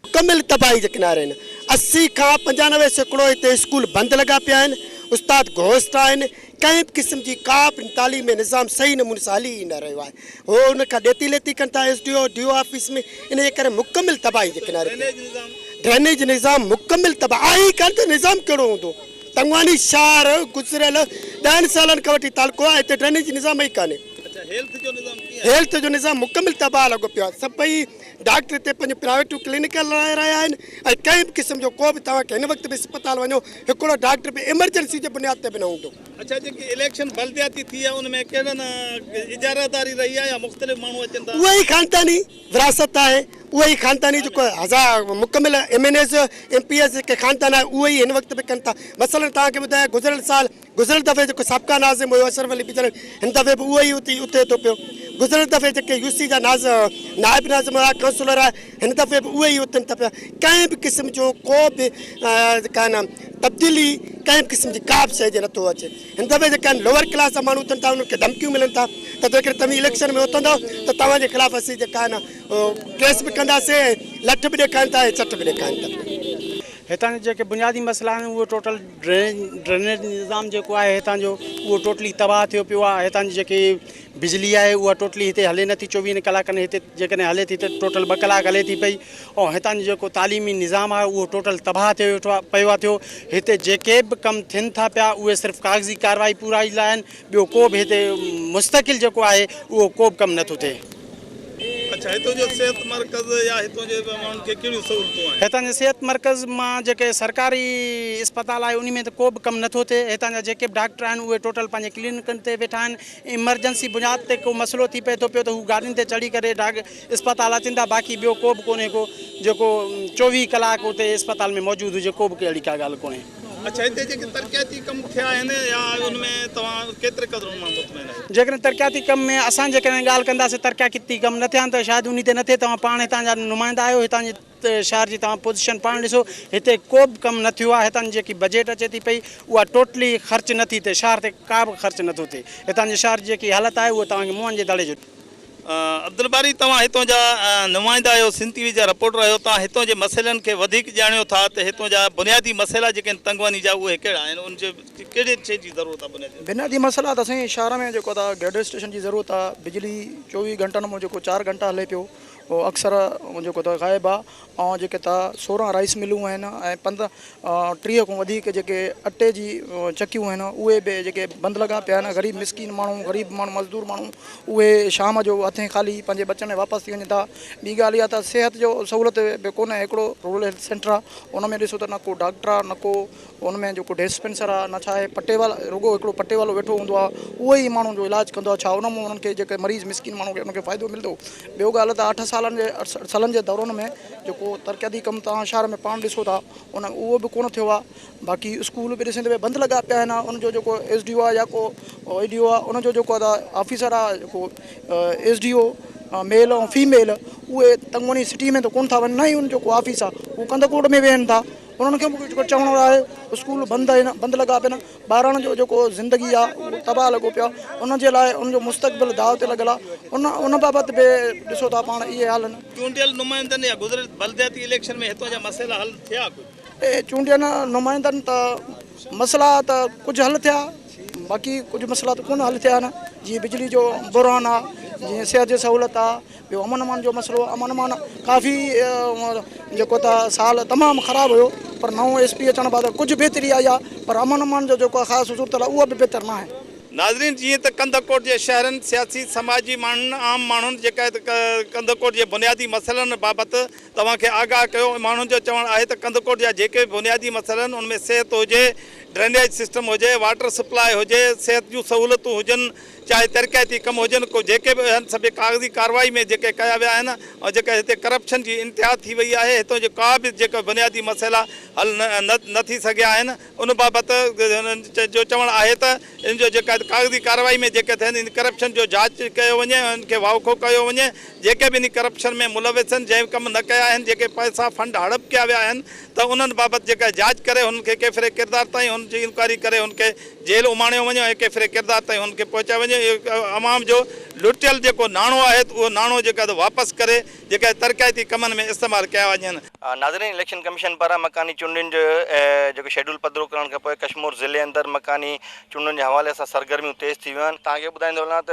मुकमिल तबाही जे किनारे आहिनि। 80 खां 95% हिते स्कूल बंदि लॻा पिया आहिनि, उस्ताद घोस्ट आहिनि, कंहिं बि क़िस्म जी का बि तालीम निज़ाम सही नमूने सां हली ई न रहियो आहे। हो हुन खां ॾेती लेती कनि था SDO DO ऑफिस में, इन जे करे मुकमिल तबाही जे किनारे। ड्रेनेज निज़ाम मुकमिल तबाह आहे ई कान त निज़ाम कहिड़ो हूंदो। तंगवानी शहर गुज़िरियल 10 सालनि खां वठी तालुको आहे, हिते ड्रेनेज निज़ाम ई कान्हे। हेल्थ जो निज़ाम मुकमिल तबाह लॻो पियो आहे। सभई डॉक्टर हिते पंहिंजो प्राइवेटूं क्लिनिक हलाए रहिया आहिनि ऐं कंहिं बि क़िस्म जो को बि तव्हांखे हिन वक़्तु बि अस्पताल वञो, हिकिड़ो डॉक्टर बि इमरजेंसी जे बुनियाद ते बि न हूंदो। अच्छा, जेकी इलेक्शन बल्दियाती थी आहे उनमें कहिड़नि इजारतदारी रही आहे या मुख़्तलिफ़ माण्हू अचनि था? उहा ई ख़ानदानी विरासत आहे, उहा ई ख़ानदानी जेको मुकमिल MNAs MPs जेके ख़ानदान आहे उहे ई हिन वक़्तु बि कनि था। मसइलन तव्हांखे ॿुधायां, गुज़िरियल दफ़े जेको साबिक़ा नाज़िम हुयो अशरफ अली बिजर, हिन दफ़े बि उहो ई उते थो पियो। गुज़िरियल दफ़े जेके UC जा नाइब नाज़िम हुआ, काउंसलर आहे, हिन दफ़े बि उहे ई उथनि था पिया। कंहिं बि क़िस्म जो को बि तब्दीली कंहिं बि क़िस्म जी का बि शइ जे नथो अचे। हिन दफ़े जेके आहिनि लोअर क्लास जा माण्हू उथनि था, उन्हनि खे धमकियूं मिलनि था त जेकर तव्हां इलेक्शन में उथंदव त तव्हांजे ख़िलाफ़ु असीं जेका आहे न केस बि कंदासीं, लठ बि ॾेखारीनि था, चट बि ॾेखारीनि था। हितां जा जेके बुनियादी मसइला आहिनि उहो टोटल ड्रेनेज निज़ाम जेको आहे हितां जो उहो टोटली तबाह थियो पियो आहे। हितां जी जेकी बिजली आहे उहा टोटली हिते हले नथी। 24 कलाकनि हिते जेकॾहिं हले थी त टोटल 2 कलाक हले थी पई। ऐं हितां जो जेको तालीमी निज़ाम आहे उहो टोटल तबाह थियो पियो आहे। हिते जेके बि कमु थियनि था पिया उहे सिर्फ़ु कागज़ी कार्रवाई पूराई लाइ आहिनि, ॿियो को बि हिते मुस्तक़िल जेको आहे उहो को बि कमु नथो थिए। अच्छा, हितां जो सिहत मर्कज़ या हितां जे माण्हुनि खे कहिड़ियूं सहूलियतूं आहिनि? हितां जे सिहत मर्कज़ मां जेके सरकारी अस्पताल आहे उन में त को बि कमु नथो थिए। हितां जा जेके बि डॉक्टर आहिनि उहे टोटल पंहिंजे क्लिनिकनि ते वेठा आहिनि। इमरजेंसी बुनियाद ते को मसइलो थी पए थो पियो त हू गाॾियुनि ते चढ़ी करे अस्पताल अचनि था। बाक़ी ॿियो को बि कोन्हे को जेको 24 कलाक उते अस्पताल में मौजूदु हुजे, को बि अहिड़ी का ॻाल्हि कोन्हे। अच्छा हिते जेके तरक़ियाती कम थिया आहिनि या उनमें तव्हां केतिरे क़दुरु मां मुतमइन आहियो? जेकॾहिं तरक़ियाती कम में असां जेकॾहिं ॻाल्हि कंदासीं तरक़ियाती कम न थिया आहिनि त शायदि उन ते न थिए। तव्हां पाण हितां जा नुमाइंदा आहियो, हितां जे शहर जी तव्हां पोज़ीशन पाण ॾिसो, हिते को बि कमु न थियो आहे। हितां जी जेकी बजट अचे थी पई उहा टोटली ख़र्च नथी थिए, शहर ते का बि ख़र्च नथो थिए। हितां जे शहर जी जेकी हालत आहे उहा तव्हांखे मुंहंनि जे दड़े जो। अब्दुल बारी, तव्हां हितां जा नुमाइंदा आहियो, सिंध टीवी जा रिपोर्टर आहियो, तव्हां हितां जे मसइलनि खे वधीक ॼाणियो था त हितां जा बुनियादी मसइला जेके आहिनि तंगवानी जा उहे कहिड़ा आहिनि, उन जे कहिड़े शइ जी ज़रूरत आहे? बुनियादी मसइला त असांजे शहर में जेको आहे ग्रेडर स्टेशन जी ज़रूरत आहे। बिजली 24 घंटनि में जेको 4 घंटा हले पियो उहो अक्सर जेको त ग़ाइबु आहे। ऐं जेके 16 राइस मिलूं आहिनि ऐं 30 खां वधीक जेके अटे जी चक्कियूं आहिनि उहे बि जेके बंदि लॻा पिया आहिनि। ग़रीब मिसकिन माण्हू, ग़रीब माण्हू, मज़दूर माण्हू उहे शाम जो हथे ख़ाली पंहिंजे बचनि में वापसि थी वञनि था। ॿी ॻाल्हि इहा त सिहत जो सहूलियत बि कोन्हे। हिकिड़ो रूरल हेल्थ सेंटर आहे, उन में ॾिसो त न को डॉक्टर आहे, न को उन में जेको डिस्पेंसर आहे, न छा आहे पटे वाला, रुगो हिकिड़ो पटे वालो वेठो हूंदो आहे, उहो ई माण्हू जो इलाजु कंदो आहे। छा उन में उन्हनि खे जेके मरीज़ मिसकिन माण्हू खे उनखे फ़ाइदो मिलंदो? ॿियो ॻाल्हि त 8 सालनि जे दौरान में जेको तरक़ियाती कमु तव्हां शहर में पाण ॾिसो था उहो बि कोन थियो आहे। बाक़ी स्कूल बि ॾिसंदे भई बंदि लॻा पिया आहिनि। उनजो जेको SDO आहे या को ADO आहे, उनजो जेको आहे ऑफिसर आहे, जेको SDO मेल ऐं फीमेल, उहे तंगवनी सिटी में त कोन था वञनि। न ई उन जेको ऑफिस आहे उहो कंदकोट में वेहनि था। उन्हनि खे जेको चवणो आहे स्कूल बंदि आहिनि, बंदि लॻा पिया आहिनि। ॿारनि जो जेको ज़िंदगी आहे उहो तबाह लॻो पियो आहे। उन जे लाइ उनजो मुस्तक़बिल दाव ते लॻल आहे। उन बाबति बि ॾिसो था पाण इहे हाल आहिनि। चूंडियल नुमाइंदनि या गुज़िरियल बलदियाती इलेक्शन में हितां जा मसइला हल थिया? चूंडियल नुमाइंदनि त मसइला त कुझु हल थिया, बाक़ी कुझु मसइला त कोन हल थिया आहिनि। जीअं बिजली जो बुरहान आहे, जीअं सिहत जी सहूलियत आहे, ॿियो अमन अमान जो मसइलो। अमन अमान काफ़ी जेको त साल तमामु ख़राबु हुयो, पर नओं SP अचण बाद कुझु बहितरी आई आहे, पर अमन अमान जो जेको ख़ासि सूरत आहे उहा बि बहितर न आहे। नाज़रीन, जीअं त कंदकोट जे शहरनि, सियासी समाजी माण्हुनि, आम माण्हुनि जेका कंदकोट जे बुनियादी मसइलनि बाबति तव्हांखे आगाह कयो। माण्हुनि जो चवणु आहे त कंदकोट जा जेके बुनियादी मसइला आहिनि उनमें सिहत हुजे, ड्रेनेज सिस्टम हुजे, वाटर सप्लाई हुजे, सिहत जूं सहूलियतूं हुजनि, चाहे तरक़ियाती कम हुजनि, को जेके बि आहिनि सभु कागज़ी कार्रवाई में जेके कया विया आहिनि। ऐं जेका हिते करप्शन जी इंतिहा थी वई आहे, हितां जो का बि जेका बुनियादी मसइला हल न थी सघिया आहिनि, उन बाबति जो चवणु आहे त इन जो जेका कागज़ी कार्रवाई में जेके थियनि, इन करप्शन जो जांच कयो वञे, उनखे वाउखो कयो वञे। जेके बि इन करप्शन में मुलविस आहिनि, जंहिं कम न कया आहिनि, जेके पैसा फंड हड़प कया विया आहिनि, त उन्हनि बाबति जेका जांच करे हुनखे केतिरे किरदार ताईं हुनजी इंक्वायरी करे हुनखे जेल उमाणियो वञे ऐं केतिरे किरदार ताईं हुनखे पहुचायो वञे। अवाम जो लुटियल जेको नाणो आहे उहो नाणो जेका वापसि करे जेका तरक़ियाती कमनि में इस्तेमालु कया वञनि। नाज़रीन, इलेक्शन कमीशन पारां मकानी चूंडनि जो जेको शेड्यूल पधिरो करण खां पोइ कश्मीर ज़िले अंदरि मकानी चूंडनि जे हवाले सां सरगर्मियूं तेज़ थी वियूं आहिनि। तव्हांखे ॿुधाईंदो वञा त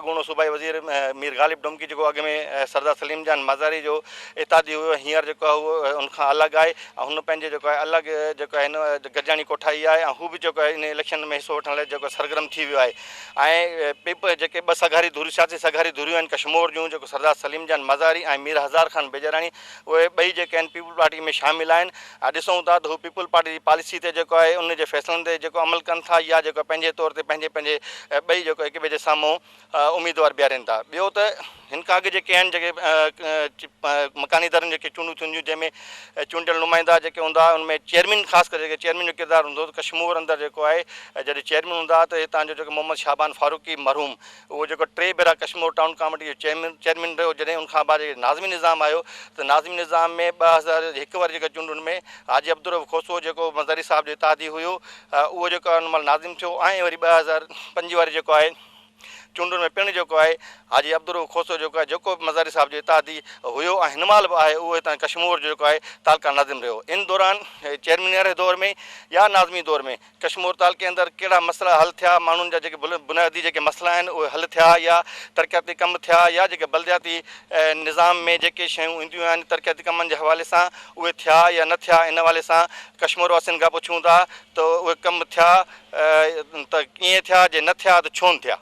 अॻूणो सूबाई वज़ीर मीर ग़ालिब डुमकी जेको अॻु में सरदार सलीम जान मज़ारी जो इतादी हुयो, हींअर जेको आहे उहो उनखां अलॻि आहे ऐं हुन पंहिंजे जेको आहे अलॻि जेको आहे हिन गजाणी कोठाई आहे ऐं हू बि जेको आहे इन इलेक्शन में हिसो वठण लाइ जेको सरगर्म थी वियो आहे। ऐं जेके 2 सगारी धुरियूं, सियासी सगारी धुरियूं आहिनि कश्मीर जूं, जेको सरदार सलीम जान मज़ारी ऐं मीर हज़ार ख़ान बेजराणी, उहे ॿई जेके आहिनि पीपल पार्टी में शामिल आहिनि। ॾिसूं था त हू पीपल पार्टी जी पॉलिसी ते जेको आहे उन जे फ़ैसिलनि ते जेको अमल कनि था या जेको पंहिंजे तौर ते पंहिंजे ॿई जेको हिक ॿिए जे साम्हूं उम्मीदवार बीहारनि था। ॿियो त हिन खां अॻु जेके आहिनि जेके मकानी दरनि जेके चूंडूं थींदियूं, जंहिंमें चूंडियल नुमाइंदा जेके हूंदा उनमें चेयरमैन, ख़ासि करे जेके चेयरमैन जो किरदारु हूंदो, त कश्मीर अंदरि जेको आहे जॾहिं चेयरमैन हूंदा त हितां जो जेको मोहम्मद शाहबान फारूकी मरहूम, उहो जेको 3 भेरा कश्मीर टाउन कमेटी जो चेयरमैन रहियो। जॾहिं उनखां बाद नाज़मी निज़ाम आयो त नाज़मी निज़ाम में 2001 वारी जेका चूंडुनि में हाजी अब्दुर खोसो जेको मज़ारी साहिब जो इतादी हुयो, उहो जेको आहे उन महिल नाज़िम थियो। ऐं वरी 2005 वारी जेको आहे चूंडुनि में पिणु जेको आहे हाजी अब्दुर खोसो जेको आहे जेको मज़ारी साहिब जो इतादी हुयो ऐं हिन महिल बि आहे, उहो हितां कश्मीर जो जेको आहे तालका नाज़िम रहियो। इन दौरान चेयरमैन वारे दौर में या नाज़मी दौर में कश्मीर तालके अंदरि कहिड़ा मसइला हल थिया, माण्हुनि जा जेके बुनियादी जेके मसइला आहिनि उहे हल थिया, या तरक़ियाती कम थिया, या जेके बलदियाती निज़ाम में जेके शयूं ईंदियूं आहिनि तरक़ियाती कमनि जे हवाले सां उहे थिया या न थिया, इन हवाले सां कश्मीर वासियुनि खां पुछूं था त उहे कम थिया त कीअं थिया, जे न थिया त छो न थिया।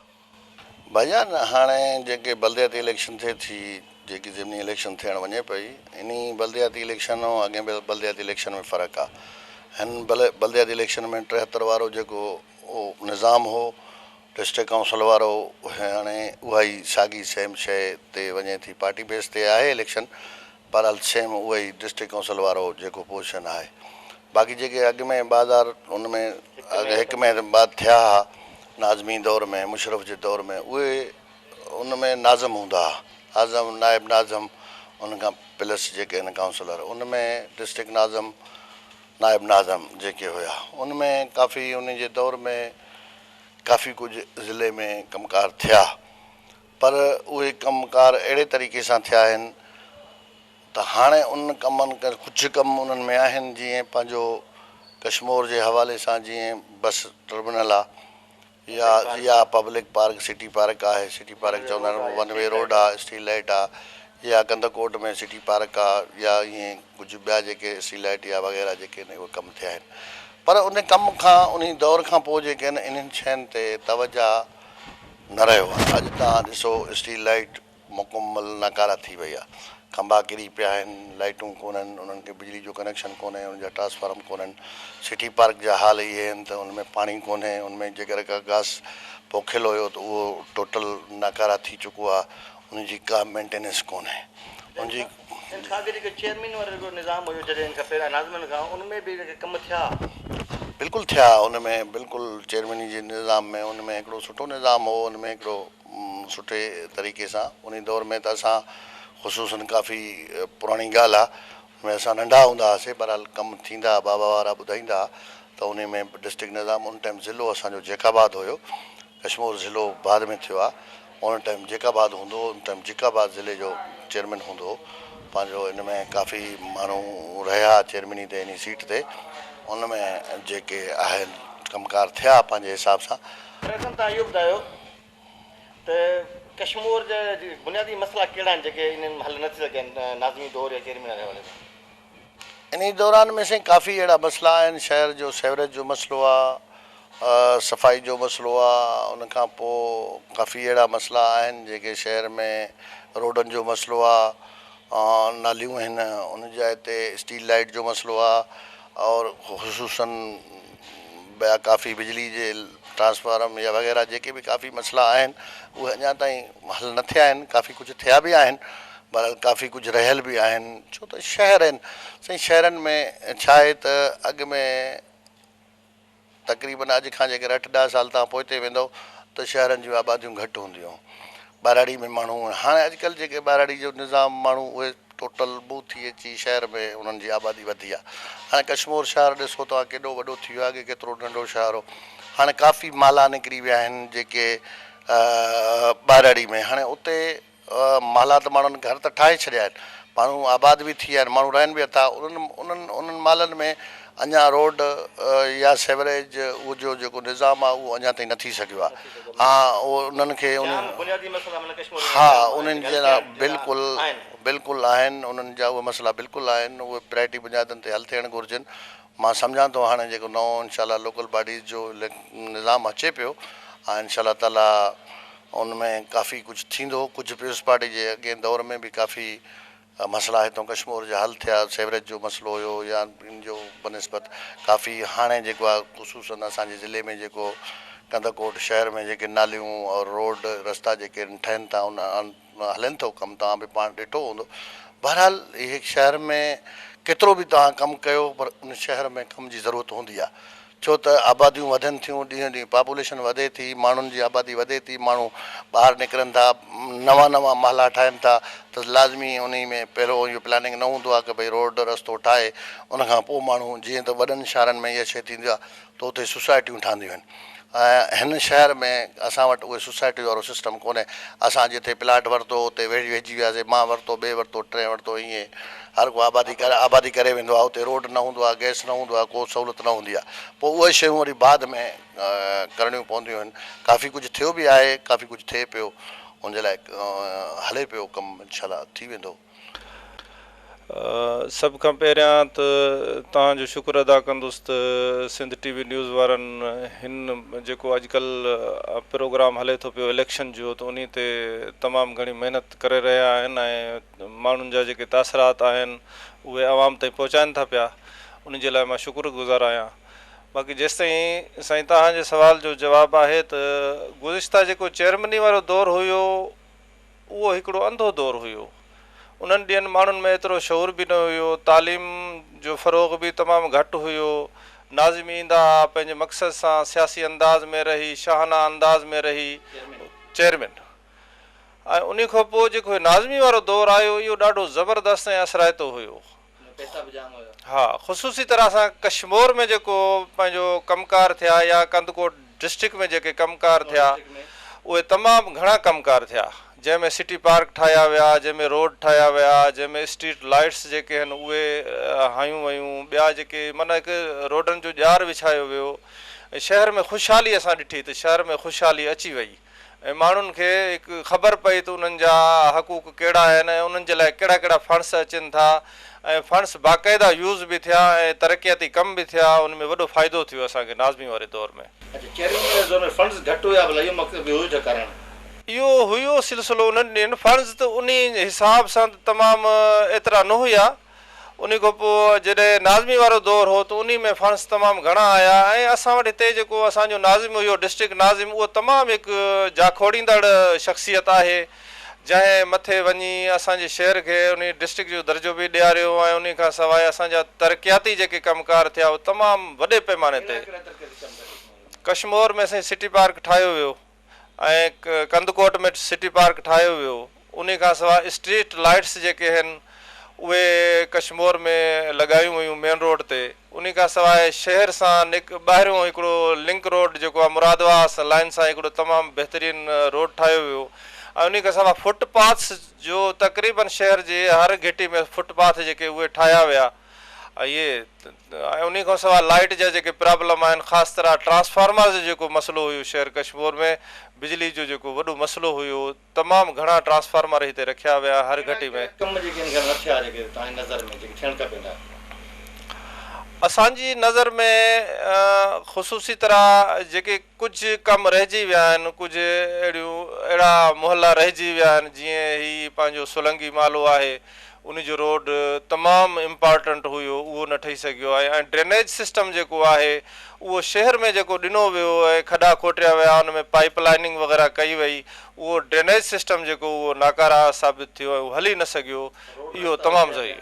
भैया हाणे जेके बलदियाती इलेक्शन थिए थी, जेकी ज़मीनी इलेक्शन थियण वञे पई, इन बलदियाती इलेक्शन ऐं अॻे बलदियाती इलेक्शन में फ़र्क़ु आहे। हिन बलदियाती इलेक्शन में 73 वारो जेको निज़ाम हो, डिस्ट्रिक्ट काउंसिल वारो, हाणे उहा ई साॻी सेम शइ ते वञे थी। पार्टी बेस ते आहे इलेक्शन, पर सेम उहा ई डिस्ट्रिक्ट काउंसिल वारो जेको पोजीशन आहे। बाक़ी जेके अॻु में बाज़ार उन में हिक में बाद थिया हुआ नाज़मी दौर में मुशरफ जे दौर में उहे उन में नाज़म हूंदा हुआ आज़म नाइब नाज़म उन खां प्लस जेके आहिनि काउंसलर उन में डिस्ट्रिक्ट नाज़म नाइब नाज़म जेके हुया उन में काफ़ी उन जे दौर में काफ़ी कुझु ज़िले में कमकार थिया पर उहे कमकार अहिड़े तरीक़े सां थिया आहिनि त हाणे उन कमनि कुझु कम उन्हनि में आहिनि जीअं पंहिंजो कश्मीर जे हवाले सां जीअं बस टर्मिनल आहे या पब्लिक पार्क सिटी पार्क आहे सिटी पार्क चवंदा आहिनि वन वे रोड आहे स्ट्रीट लाइट आहे या कंदकोट में सिटी पार्क आहे या ईअं कुझु ॿिया जेके स्ट्रीट लाइट या वग़ैरह जेके आहिनि उहे कम थिया आहिनि पर उन कम खां उन दौर खां पोइ जेके आहिनि इन्हनि शयुनि ते तवजा न रहियो आहे अॼु तव्हां ॾिसो स्ट्रीट लाइट मुकमल नकारा थी वई आहे खंबा किरी पिया आहिनि लाइटूं कोन्हनि उन्हनि खे बिजली जो कनेक्शन कोन्हे उन जा ट्रांसफार्म कोन्हनि सिटी पार्क जा हाल इहे आहिनि त उनमें पाणी कोन्हे उनमें जेकर का घास पोखियल हुयो त उहो टोटल नकारा थी चुको आहे उनजी का मेंटेनेंस कोन्हे उनजी चेयरमैन वारो निज़ाम हुयो जॾहिं खां पहिरियां नाज़मनि खां उनमें बि कम थिया बिल्कुलु थिया उनमें बिल्कुलु चेयरमैनी जे निज़ाम में उनमें हिकिड़ो सुठो निज़ाम हो उनमें हिकिड़ो सुठे तरीक़े सां उन दौर में त असां ख़ुशूसन काफ़ी पुराणी ॻाल्हि आहे उनमें असां नंढा हूंदा हुआसीं बहरहाल कमु थींदा बाबा वारा ॿुधाईंदा त उन में डिस्ट्रिक्ट निज़ाम उन टाइम ज़िलो असांजो जेकाबाद हुयो कश्मीर ज़िलो बाद में थियो आहे उन टाइम जेकाबाद हूंदो हुओ उन टाइम जेकाबाद ज़िले जो चेयरमैन हूंदो हुओ पंहिंजो इन में काफ़ी माण्हू रहिया चेयरमैनी ते इन सीट ते उन में जेके आहिनि कमकार थिया पंहिंजे हिसाब सां तव्हां इहो ॿुधायो त कश्मीर जा बुनियादी मसइला कहिड़ा आहिनि जेके इन्हनि हल न थी सघनि नाज़मी दौर या चेयरमैन जे हवाले सां इन दौरान में साईं काफ़ी अहिड़ा मसइला आहिनि शहर जो सेवरेज जो मसइलो आहे सफ़ाई जो मसइलो आहे उन खां पोइ काफ़ी अहिड़ा मसइला आहिनि जेके शहर में रोडनि जो मसइलो आहे नालियूं आहिनि उन जाइ ते स्ट्रीट लाइट जो मसइलो आहे और ख़ुशूसन ॿिया काफ़ी बिजली जे ट्रांसफार्म या वग़ैरह जेके बि काफ़ी मसइला आहिनि उहे अञा ताईं हल न थिया आहिनि काफ़ी कुझु थिया बि आहिनि पर काफ़ी कुझु रहियल बि आहिनि छो त शहर आहिनि साईं शहरनि में छा आहे त अॻु में तक़रीबन अॼु खां जेकर 8-10 साल तव्हां पोइते वेंदो त शहरनि जूं आबादियूं घटि हूंदियूं ॿाराड़ी में माण्हू हाणे अॼुकल्ह जेके ॿाराड़ी जो निज़ाम माण्हू उहे टोटल मूं थी अची शहर में उन्हनि जी आबादी वधी आहे हाणे कश्मीर शहर ॾिसो तव्हां केॾो वॾो थी वियो आहे की केतिरो नंढो शहर हो हाणे काफ़ी माला निकिरी विया आहिनि जेके ॿाराड़ी में हाणे उते माला त माण्हुनि घर त ठाहे छॾिया आहिनि माण्हू आबाद बि थी विया आहिनि माण्हू रहनि बि था उन्हनि मालनि में अञा रोड या सेवरेज उहो जो जेको निज़ाम आहे उहो अञा ताईं न थी सघियो आहे हा उहो उन्हनि खे हा उन्हनि जे बिल्कुलु बिल्कुलु आहिनि उन्हनि जा उहे मसइला बिल्कुलु आहिनि उहे प्रायोरिटी बुनियादनि ते हल थियणु घुरिजनि मां सम्झां थो हाणे जेको नओं इनशाला लोकल बॉडीज़ जो निज़ाम अचे पियो ऐं इनशाला ताला उनमें काफ़ी कुझु थींदो कुझु म्यूनिसिपालिटी जे अॻे दौर में बि काफ़ी मसइला हितां कश्मीर जा हल थिया सेवरेज जो मसइलो हुयो या इन जो बनस्बत काफ़ी हाणे जेको आहे ख़ुशूसन असांजे ज़िले में जेको कंदकोट शहर में जेके नालियूं और रोड रस्ता जेके ठहिनि था उन हलनि थो कमु तव्हां बि पाण ॾिठो हूंदो बहरहाल इहे शहर में केतिरो बि तव्हां कमु कयो पर उन शहर में कम जी ज़रूरत हूंदी आहे छो त आबादियूं वधनि थियूं ॾींहों ॾींहुं पॉपुलेशन वधे थी माण्हुनि जी आबादी वधे थी माण्हू ॿाहिरि निकिरनि था नवां महला ठाहिनि था त लाज़मी उन में पहिरियों इहो प्लानिंग न हूंदो आहे की भई रोड रस्तो ठाहे उनखां पोइ माण्हू जीअं त वॾनि शहरनि में इहा शइ थींदी आहे त उते सोसाइटियूं ठहंदियूं आहिनि ऐं हिन शहर में असां वटि उहे सोसाइटी वारो सिस्टम कोन्हे असां जिते प्लाट वरितो उते वेझी वियासीं मां वरितो ॿिए वरितो टे वरितो ईअं हर को आबादी करे वेंदो आहे उते रोड न हूंदो आहे गैस न हूंदो आहे को सहूलियत न हूंदी आहे पोइ उहे शयूं वरी बाद में करणियूं पवंदियूं आहिनि काफ़ी कुझु थियो बि आहे काफ़ी कुझु थिए पियो उनजे लाइ हले पियो कमु इनशाला थी वेंदो सभ खां पहिरियां त तव्हांजो शुक्र अदा कंदुसि त सिंध टीवी न्यूज़ वारनि हिन जेको अॼुकल्ह प्रोग्राम हले थो पियो इलेक्शन जो त उन ते तमामु घणी महिनत करे रहिया आहिनि ऐं माण्हुनि जा जेके तासरात आहिनि उहे आवाम ताईं पहुचाइनि था पिया उन जे लाइ मां शुक्रगुज़ार आहियां बाक़ी जेसिताईं साईं तव्हांजे सुवाल जो जवाबु आहे त गुज़िश्ता जेको चेयरमैनी वारो दौरु हुयो उहो हिकिड़ो अंधो दौरु हुयो उन्हनि ॾींहंनि माण्हुनि में एतिरो शौर बि न हुयो तालीम जो फ़रोग़ बि तमामु घटि हुयो। नाज़िम ईंदा पंहिंजे मक़सद सां सियासी अंदाज़ में रही, शाहाना अंदाज़ में रही, चेयरमैन। ऐं उन खां पोइ जेको नाज़िमी वारो दौरु आयो इहो ॾाढो ज़बरदस्त ऐं असराइतो हुयो। हा, ख़ुसूसी तरह सां कश्मीर में जेको पंहिंजो कमकार थिया या कंदकोट डिस्ट्रिक्ट में जेके कमकार थिया उहे तमामु घणा कमकार थिया, जंहिंमें सिटी पार्क ठाहिया विया, जंहिंमें रोड ठाहिया विया, जंहिंमें स्ट्रीट लाइट्स जेके आहिनि उहे हयूं वयूं, ॿिया जेके माना हिकु रोडनि जो ॼार विछायो वियो। ऐं शहर में ख़ुशहाली असां ॾिठी त शहर में ख़ुशहाली अची वई ऐं माण्हुनि खे हिकु ख़बर पई त उन्हनि जा हक़ूक़ कहिड़ा आहिनि ऐं उन्हनि जे लाइ कहिड़ा कहिड़ा फंड्स अचनि था ऐं फंड्स बाक़ाइदा यूज़ बि थिया ऐं तरक़ियाती कम बि थिया। उन में वॾो फ़ाइदो थियो असांखे नाज़मी वारे दौर में। इहो हुयो सिलसिलो उन्हनि ॾींहंनि फंड्स त उन हिसाब सां तमामु एतिरा न हुया। उन खां पोइ जॾहिं नाज़मी वारो दौरु हो त उन में फंड्स तमामु घणा आया ऐं असां वटि हिते जेको असांजो नाज़िम हुयो डिस्ट्रिक्ट नाज़िम उहो तमामु हिकु जाखोड़ींदड़ शख़्सियत आहे, जंहिं मथे वञी असांजे शहर खे उन डिस्ट्रिक्ट जो दर्जो बि ॾियारियो ऐं उन खां सवाइ असांजा तरक़ियाती जेके कमकार थिया उहे तमामु वॾे पैमाने ते। कश्मीर में असांजी सिटी पार्क ठाहियो वियो ऐं कंदकोट में सिटी पार्क ठाहियो वियो। उन खां सवाइ स्ट्रीट लाइट्स जेके आहिनि उहे कश्मीर में लॻायूं हुयूं मेन रोड ते। उन खां सवाइ शहर सां ॿाहिरियों हिकिड़ो लिंक रोड जेको आहे मुरादवास लाइन सां हिकिड़ो तमामु बहितरीनु रोड ठाहियो वियो ऐं उन खां सवाइ फुटपाथ्स जो तक़रीबन शहर जे हर घिटी में फुटपाथ जेके उहे ठाहिया विया। इहे ऐं उन खां सवाइ लाइट जा जेके प्रॉब्लम आहिनि, ख़ासि तरह ट्रांसफार्मर जो जेको मसइलो हुयो शहर कश्मीर में, बिजली जो जेको वॾो मसइलो हुयो, तमामु घणा ट्रांसफार्मर हिते रखिया विया हर घटी में। असांजी नज़र में ख़ुसूसी तरह जेके कुझु कम रहिजी विया आहिनि, कुझु अहिड़ा मुहला रहिजी विया आहिनि, जीअं ही पंहिंजो सुलंगी मालो आहे उन जो रोड तमामु इम्पॉर्टेंट हुयो, उहो न ठही सघियो आहे। ऐं ड्रेनेज सिस्टम जेको आहे उहो शहर में जेको ॾिनो वियो ऐं खॾा खोटिया विया, उन में पाइप लाइनिंग वग़ैरह कई वई, उहो ड्रेनेज सिस्टम जेको उहो नाकारा साबित थियो ऐं उहो हली न सघियो। इहो तमामु सही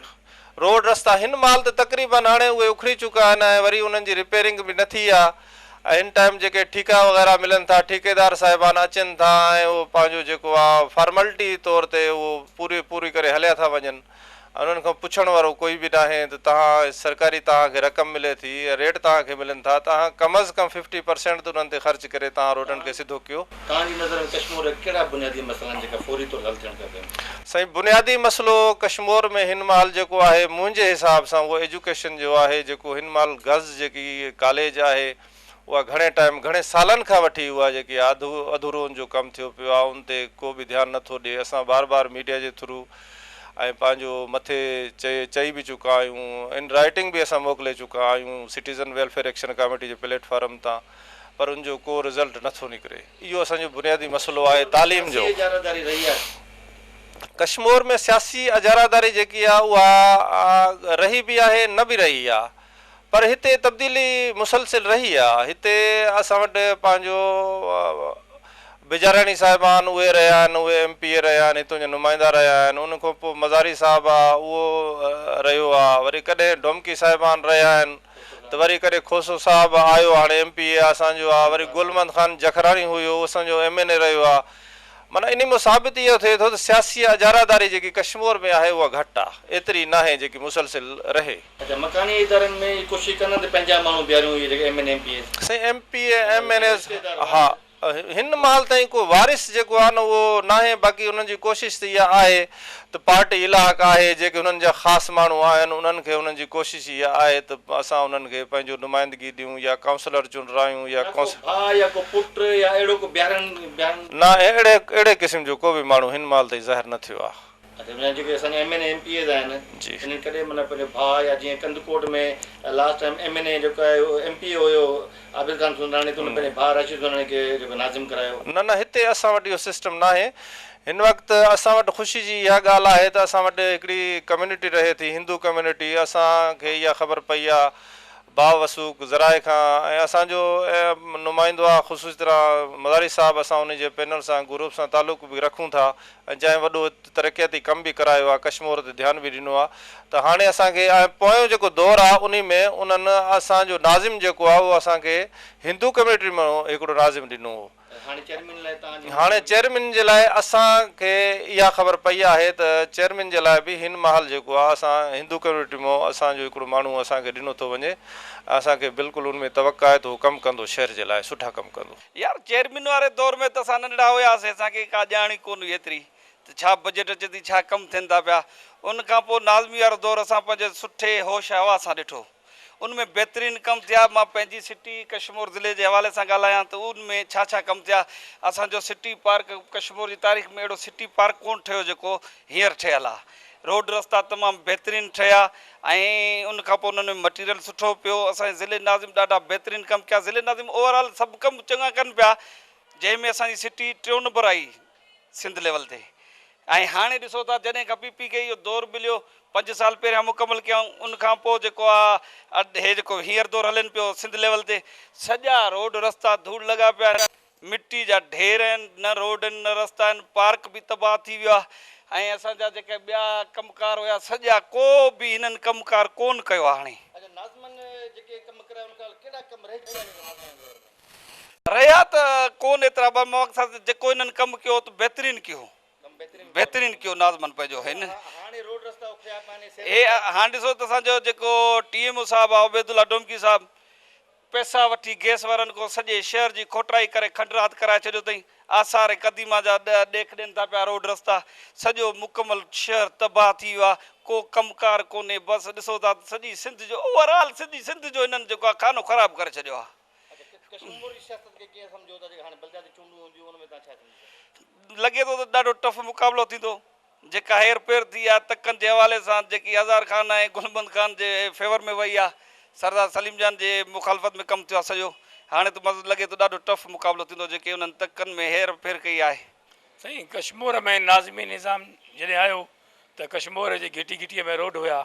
रोड रस्ता हिन महिल त तक़रीबन हाणे उहे उखड़ी चुका आहिनि ऐं वरी उन्हनि जी रिपेयरिंग बि न थी आहे। ऐं हिन टाइम जेके ठीका वग़ैरह मिलनि था, ठेकेदार साहिबान अचनि था ऐं उहो पंहिंजो जेको आहे फॉर्मेलिटी तौर ते उहो पूरी करे हलिया था वञनि। उन्हनि खां पुछण वारो कोई बि न आहे त तव्हां सरकारी तव्हांखे रक़म मिले थी, रेट तव्हांखे मिलनि था, तव्हां कम अज़ कम 50% त उन्हनि ते ख़र्च करे तव्हां रोडनि खे सिधो कयो। साईं, बुनियादी मसइलो कश्मीर में हिन महिल जेको आहे मुंहिंजे हिसाब सां उहो एजुकेशन जो आहे। जेको हिन महिल गज़ जेकी कॉलेज आहे उहा घणे सालनि खां वठी उहा जेकी अधूरोन जो कमु थियो पियो आहे, उन ते को बि ध्यानु नथो ॾिए। असां बार बार मीडिया जे थ्रू ऐं पंहिंजो मथे चई बि चुका आहियूं, इन राइटिंग बि असां मोकिले चुका आहियूं सिटीज़न वेलफेयर एक्शन कमेटी जे प्लेटफॉर्म तां, पर उनजो को रिज़ल्ट नथो निकिरे। इहो असांजो बुनियादी मसइलो आहे तालीम जो। कश्मीर में सियासी अजारादारी जेकी आहे उहा रही बि आहे, न बि रही आहे, पर हिते तब्दीली मुसलसिल रही आहे। हिते असां वटि पंहिंजो बिजाराणी साहिबान उहे रहिया आहिनि, उहे MP रहिया आहिनि, हितां जा नुमाइंदा रहिया आहिनि। उन खां पोइ मज़ारी साहिबु आहे उहो रहियो आहे, वरी कॾहिं डोमकी साहिबान रहिया आहिनि, त वरी कॾहिं खोसो साहिबु आयो हाणे MP असांजो आहे, वरी गुलमंद ख़ान जखरानी हुयो असांजो MNA रहियो आहे। माना इन में साबित इहो थिए थो त सियासी अजारादारी जेकी कश्मीर में आहे उहा घटि आहे, एतिरी न आहे जेकी मुसलसिल रहे। मकानी इदारनि में कोशिशि कंदा त पंहिंजा माण्हू बीहारियूं, इहे जेके MNA MP साईं MP MNA हा हिन महिल ताईं को वारिस जेको आहे न उहो न आहे। बाक़ी उन्हनि जी कोशिशि त इहा आहे त पार्टी इलाइक़ा आहे, जेके उन्हनि जा ख़ासि माण्हू आहिनि उन्हनि खे उन्हनि जी कोशिशि इहा आहे त असां उन्हनि खे पंहिंजो नुमाइंदगी ॾियूं या काउंसलर चूंडायूं या न, अहिड़े क़िस्म जो को बि माण्हू हिन महिल ताईं ज़ाहिर न थियो आहे। जेके असांजा MNA MPs आहिनि इन्हनि कॾहिं माना पंहिंजो भाउ या जीअं कंदकोट में लास्ट टाइम MNA जेको आहे MP हुयो आबिद ख़ान सुंदराणी, त उन पंहिंजे भाउ रशीद सुंदराणी खे जेको नाज़िम करायो। न हिते असां वटि इहो सिस्टम न आहे। हिन वक़्तु असां वटि ख़ुशी जी इहा ॻाल्हि आहे त असां वटि हिकिड़ी कम्यूनिटी रहे थी, हिंदू कम्यूनिटी। असांखे इहा ख़बर पई आहे भाव वसूक ज़राए खां ऐं असांजो नुमाइंदो आहे ख़ुशूसी तरह मदारी साहिबु असां उन जे पैनल सां ग्रुप सां तालुक़ बि रखूं था ऐं जंहिं वॾो तरक़ियाती कमु बि करायो आहे कश्मीर ते ध्यानु बि ॾिनो आहे त हाणे असांखे पोयों जेको दौरु आहे उन में उन्हनि असांजो नाज़िम जेको आहे उहो असांखे हिंदू कम्यूनिटी मां हिकिड़ो नाज़िम ॾिनो हो। हाणे चेयरमैन जे लाइ असांखे इहा ख़बर पई आहे त चेयरमैन जे लाइ बि हिन महल जेको आहे असां हिंदू कम्यूनिटी मां असांजो हिकिड़ो माण्हू असांखे ॾिनो थो वञे। असांखे बिल्कुलु उन में तवक़ा आहे त उहो कमु कंदो शहर जे लाइ सुठा कमु कंदो। यार चेयरमैन वारे दौर में त असां नंढड़ा हुयासीं असांखे का ॼाण ई कोन हुई एतिरी त छा बजट अचे थी छा कमु थियनि था पिया। उन खां पोइ नाज़मी वारो दौर असां पंहिंजे सुठे होश हवा सां ॾिठो उनमें बेहतरीन कम थिया। मां पंहिंजी सिटी कश्मीर ज़िले जे हवाले सां ॻाल्हायां त उनमें छा छा कमु थिया। असांजो सिटी पार्क कश्मीर जी तारीख़ में अहिड़ो सिटी पार्क कोन ठहियो जेको हींअर ठहियलु आहे। रोड रस्ता तमामु बहितरीनु ठहिया ऐं उन खां पोइ उन्हनि में मटीरियल सुठो पियो। असांजे ज़िले नाज़िम ॾाढा बहितरीनु कमु कया। ज़िले नाज़िम ओवरऑल सभु कमु चङा कनि पिया जंहिंमें असांजी सिटी 3 नंबर आई सिंध लेवल ते। ऐं हाणे ॾिसो था जॾहिं खां PPK इहो दौरु मिलियो 5 साल पहिरियां मुकमल कयूं उन खां पोइ जेको आहे हे जेको हींअर दौरु हलनि पियो सिंध लेवल ते सॼा रोड रस्ता धूड़ लॻा पिया आहिनि मिट्टी जा ढेर आहिनि न रोड आहिनि न रस्ता आहिनि पार्क बि तबाह थी वियो आहे। ऐं असांजा जेके ॿिया कमकार हुया सॼा को बि हिननि कमकार कोन कयो आहे। हाणे रहिया त कोन एतिरा पर मक़सदु जेको हिननि कमु कयो त बहितरीनु कयो नाज़मन पंहिंजो हिन हे हाणे ॾिसो त असांजो जेको TMO साहिबु आहे उबैदुल्ला डोमकी साहिबु पैसा वठी गैस वारनि खां सॼे शहर जी खोटराई करे खंडरात कराए छॾियो अथई। आसार क़दीमा जा ॾेख ॾियनि था पिया रोड रस्ता सॼो मुकमल शहर तबाह थी वियो आहे को कमकार कोन्हे। बसि ॾिसो था सॼी सिंध जो ओवरऑल सॼी सिंध जो हिननि जेको आहे खानो ख़राबु करे छॾियो आहे। लॻे थो त ॾाढो टफ मुक़ाबिलो थींदो। जेका हेर फेर थी आहे तकनि जे हवाले सां जेकी हज़ार ख़ान ऐं गुलबंद ख़ान जे फेवर में वई आहे सरदार सलीम जान जे मुखालफ़त में कमु थियो आहे सॼो। हाणे त मतिलबु लॻे थो ॾाढो टफ मुक़ाबिलो थींदो जेके उन्हनि तकनि में हेर फेर कई आहे। साईं कश्मीर में नाज़मी निज़ाम जॾहिं आयो त कश्मीर जे घिटीअ में रोड हुया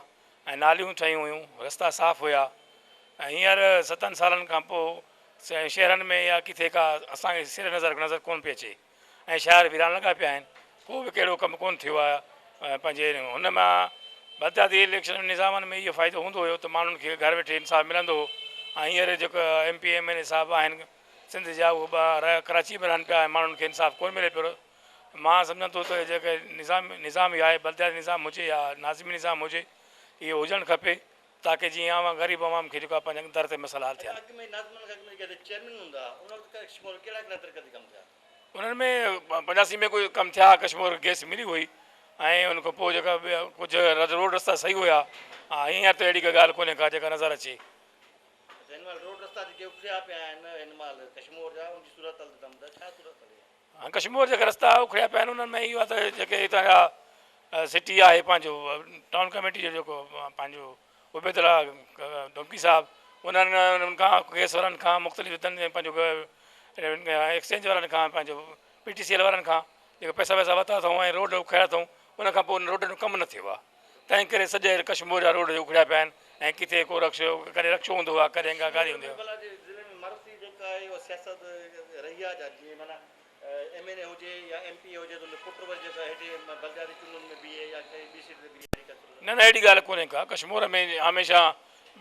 ऐं नालियूं ठहियूं हुयूं रस्ता साफ़ हुया। ऐं हींअर 7 सालनि खां पोइ शहरनि में या किथे का असांखे सिर नज़र कोन पई अचे ऐं शहर वीरान लॻा पिया आहिनि को बि कहिड़ो कमु कोन थियो आहे। पंहिंजे हुन मां बलदियाती इलेक्शन निज़ामनि में इहो फ़ाइदो हूंदो हुयो त माण्हुनि खे घर वेठे इंसाफ़ मिलंदो हो। ऐं हींअर जेको MP MLA साहिब आहिनि सिंध जा उहे कराची में रहनि पिया ऐं माण्हुनि खे इंसाफ़ कोन मिले पियो। मां सम्झंदो त जेके निज़ाम ई आहे बलदियाती निज़ाम हुजे या नाज़िमी निज़ाम हुजे इहो हुजणु खपे ताकी जीअं ग़रीब आवाम खे जेको आहे पंहिंजे दर ते मसइला हल थियनि। उन्हनि में 85 में कोई कमु थिया कश्मीर गैस मिली हुई ऐं उन खां पोइ जेका कुझु रोड रस्ता सही हुया। हींअर त अहिड़ी का ॻाल्हि कोन्हे का जेका नज़र अचे। कश्मीर जेके रस्ता उखड़िया पिया आहिनि उन्हनि में इहो आहे त जेके हितां जा सिटी आहे पंहिंजो टाउन कमेटी जो जेको पंहिंजो उबैदुल्ला डोमकी साहिबु उन्हनि खां गैस वारनि खां मुख़्तलिफ़ पंहिंजो एक्सचेंज वारनि खां पंहिंजो PTCL वारनि खां जेके पैसा वरिता अथऊं ऐं रोड उखड़िया अथऊं उन खां पोइ उन रोड जो कमु न थियो आहे। तंहिं करे सॼे कश्मीर जा रोड उखड़िया पिया आहिनि ऐं किथे को रक्शो कॾहिं रक्शो हूंदो आहे कॾहिं का गाॾी हूंदी आहे। न अहिड़ी ॻाल्हि कोन्हे का कश्मीर में हमेशह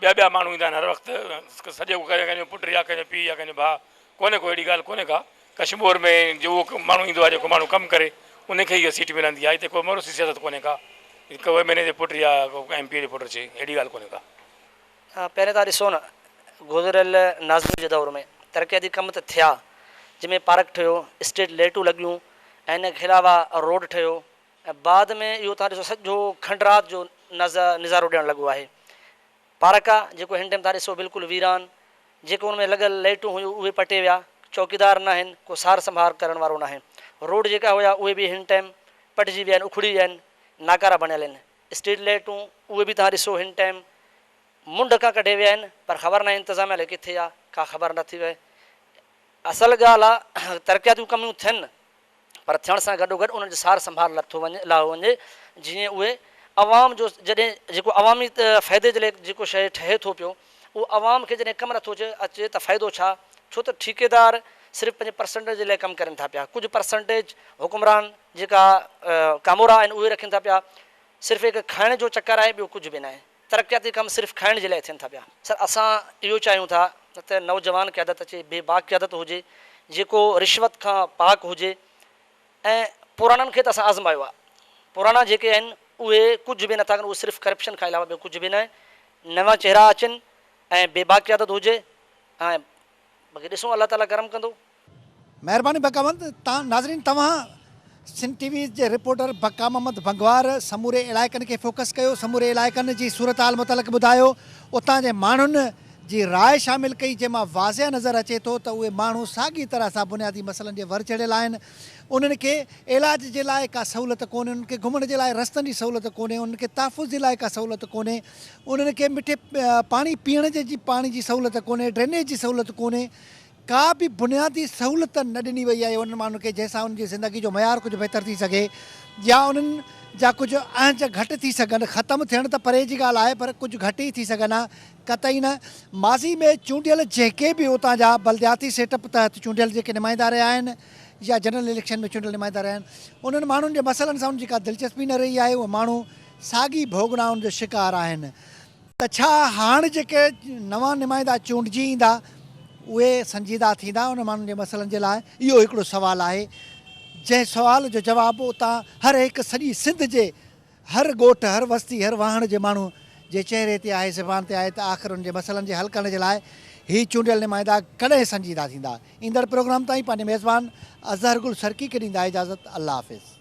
ॿिया माण्हू ईंदा आहिनि हर वक़्तु सॼो कंहिंजो पुटु या कंहिंजो पीउ या कंहिंजो भाउ कोन्हे को अहिड़ी ॻाल्हि कोन्हे का। कश्मीर में जो माण्हू ईंदो आहे जेको माण्हू कमु करे उनखे इहा सीट मिलंदी आहे। हिते कोई मरूसी सियासत कोन्हे का को MLA जे पुटु या MP जे पुटु अचे अहिड़ी ॻाल्हि कोन्हे का। पहिरें तव्हां ॾिसो न गुज़िरियल नाज़िम जे दौर में तरक़ियाती कम त थिया जंहिंमें पार्क ठहियो स्ट्रीट लाइटूं लॻियूं ऐं इन खे अलावा रोड ठहियो ऐं बाद में इहो तव्हां ॾिसो सॼो खंडरात जो नज़ारो ॾियणु लॻो आहे। पार्क आहे जेको हिन टाइम तव्हां ॾिसो बिल्कुलु वीरान जेको हुन में लॻियल लाइटूं हुयूं उहे पटे विया चौकीदार न आहिनि को सार संभाल करण वारो न आहे। रोड जेका हुया उहे बि हिन टाइम पटिजी विया आहिनि उखड़ी विया आहिनि नाकारा बणियल आहिनि। स्ट्रीट लाइटूं उहे बि तव्हां ॾिसो हिन टाइम मुंड खां कढे विया आहिनि पर ख़बर न आहे इंतिज़ाम हले किथे आहे का ख़बर न थी वई। असल ॻाल्हि आहे तरक़ियातियूं कमियूं थियनि पर थियण सां गॾोगॾु उन्हनि जो सार संभाल लाहो वञे जीअं उहे अवाम जो जॾहिं जेको अवामी फ़ाइदे जे लाइ जेको शइ ठहे थो पियो उहो आवाम खे जॾहिं कमु नथो अचे त फ़ाइदो छा? छो त ठेकेदार सिर्फ़ु पंहिंजे परसेंटेज जे लाइ कमु करनि था पिया, कुझु परसेंटेज हुकुमरान जेका कामोरा आहिनि उहे रखनि था पिया, सिर्फ़ु हिकु खाइण जो चकर आहे, ॿियो कुझु बि न आहे। तरक़ियाती कमु सिर्फ़ु खाइण जे लाइ थियनि था पिया। सर असां इहो चाहियूं था त नौजवान खे आदत अचे, बेबाक खे आदत हुजे, जेको रिश्वत खां पाक हुजे। ऐं पुराणनि खे त असां आज़मायो आहे, पुराणा जेके आहिनि उहे कुझु बि नथा कनि, उहे सिर्फ़ु करप्शन खां अलावा ॿियो कुझु बि न आहे। नवां चहिरा अचनि ऐं बेबाकी आदत हुजे, ऐं बाक़ी ॾिसूं अलाह ताला करम कंदो। महिरबानी बकामत। नाज़रीन, तव्हां सिंध टीवी जे रिपोर्टर बका मोहम्मद भंगवार समूरे इलाइक़नि खे फोकस कयो, समूरे इलाइक़नि जी सूरत हाल मुतलक़ ॿुधायो, उतां जे माण्हुनि जी राय शामिल कई, जंहिंमां वाज़िह नज़र अचे थो त उहे माण्हू साॻी तरह सां बुनियादी मसइलनि जे वर चढ़ियल आहिनि। उन्हनि खे इलाज जे लाइ का सहूलियत कोन्हे, उन्हनि खे घुमण जे लाइ रस्तनि जी सहूलियत कोन्हे, उन्हनि खे तहफ़ुज़ जे लाइ का सहूलियत कोन्हे, उन्हनि खे मिठे पाणी पीअण जी पाणी जी सहूलियत कोन्हे, ड्रेनेज जी सहूलियत कोन्हे, का बि बुनियादी सहूलियत न ॾिनी वई आहे उन्हनि माण्हुनि खे जंहिंसां उन्हनि जी ज़िंदगी जो मयार कुझु बहितर थी सघे, या उन्हनि जा कुझु आंच घटि थी सघनि। ख़तमु थियण त परे जी ॻाल्हि आहे, पर कुझु घटि ई थी सघनि हा, कतई न। माज़ी में चूंडियल जेके बि उतां जा बलदियाती सेटअप तहत चूंडियल जेके नुमाइंदा रहिया आहिनि या जनरल इलेक्शन में चूंडियल नुमाइंदा रहिया आहिनि, उन्हनि माण्हुनि जे मसइलनि सां उनजी का दिलचस्पी न रही आहे। उहे माण्हू साॻी भोगनाउनि जो शिकार आहिनि। त छा हाणे जेके नवां नुमाइंदा चूंडिजी ईंदा उहे संजीदा थींदा उन माण्हुनि जे मसइलनि जे लाइ? इहो हिकिड़ो सुवालु आहे, जंहिं सुवाल जो जवाबु उतां हर हिकु सॼी सिंध जे हर ॻोठ, हर बस्ती, हर वाहण जे माण्हू जे चहिरे ते आहे, ज़बान ते आहे त आख़िर उन जे मसइलनि जे हल करण जे लाइ ही चूंडियल नुमाइंदा कॾहिं संजीदा थींदा। ईंदड़ प्रोग्राम ताईं पंहिंजे मेज़बान अज़हर गुल सरकी खे ॾींदा इजाज़त। अल्लाह हाफ़िज़।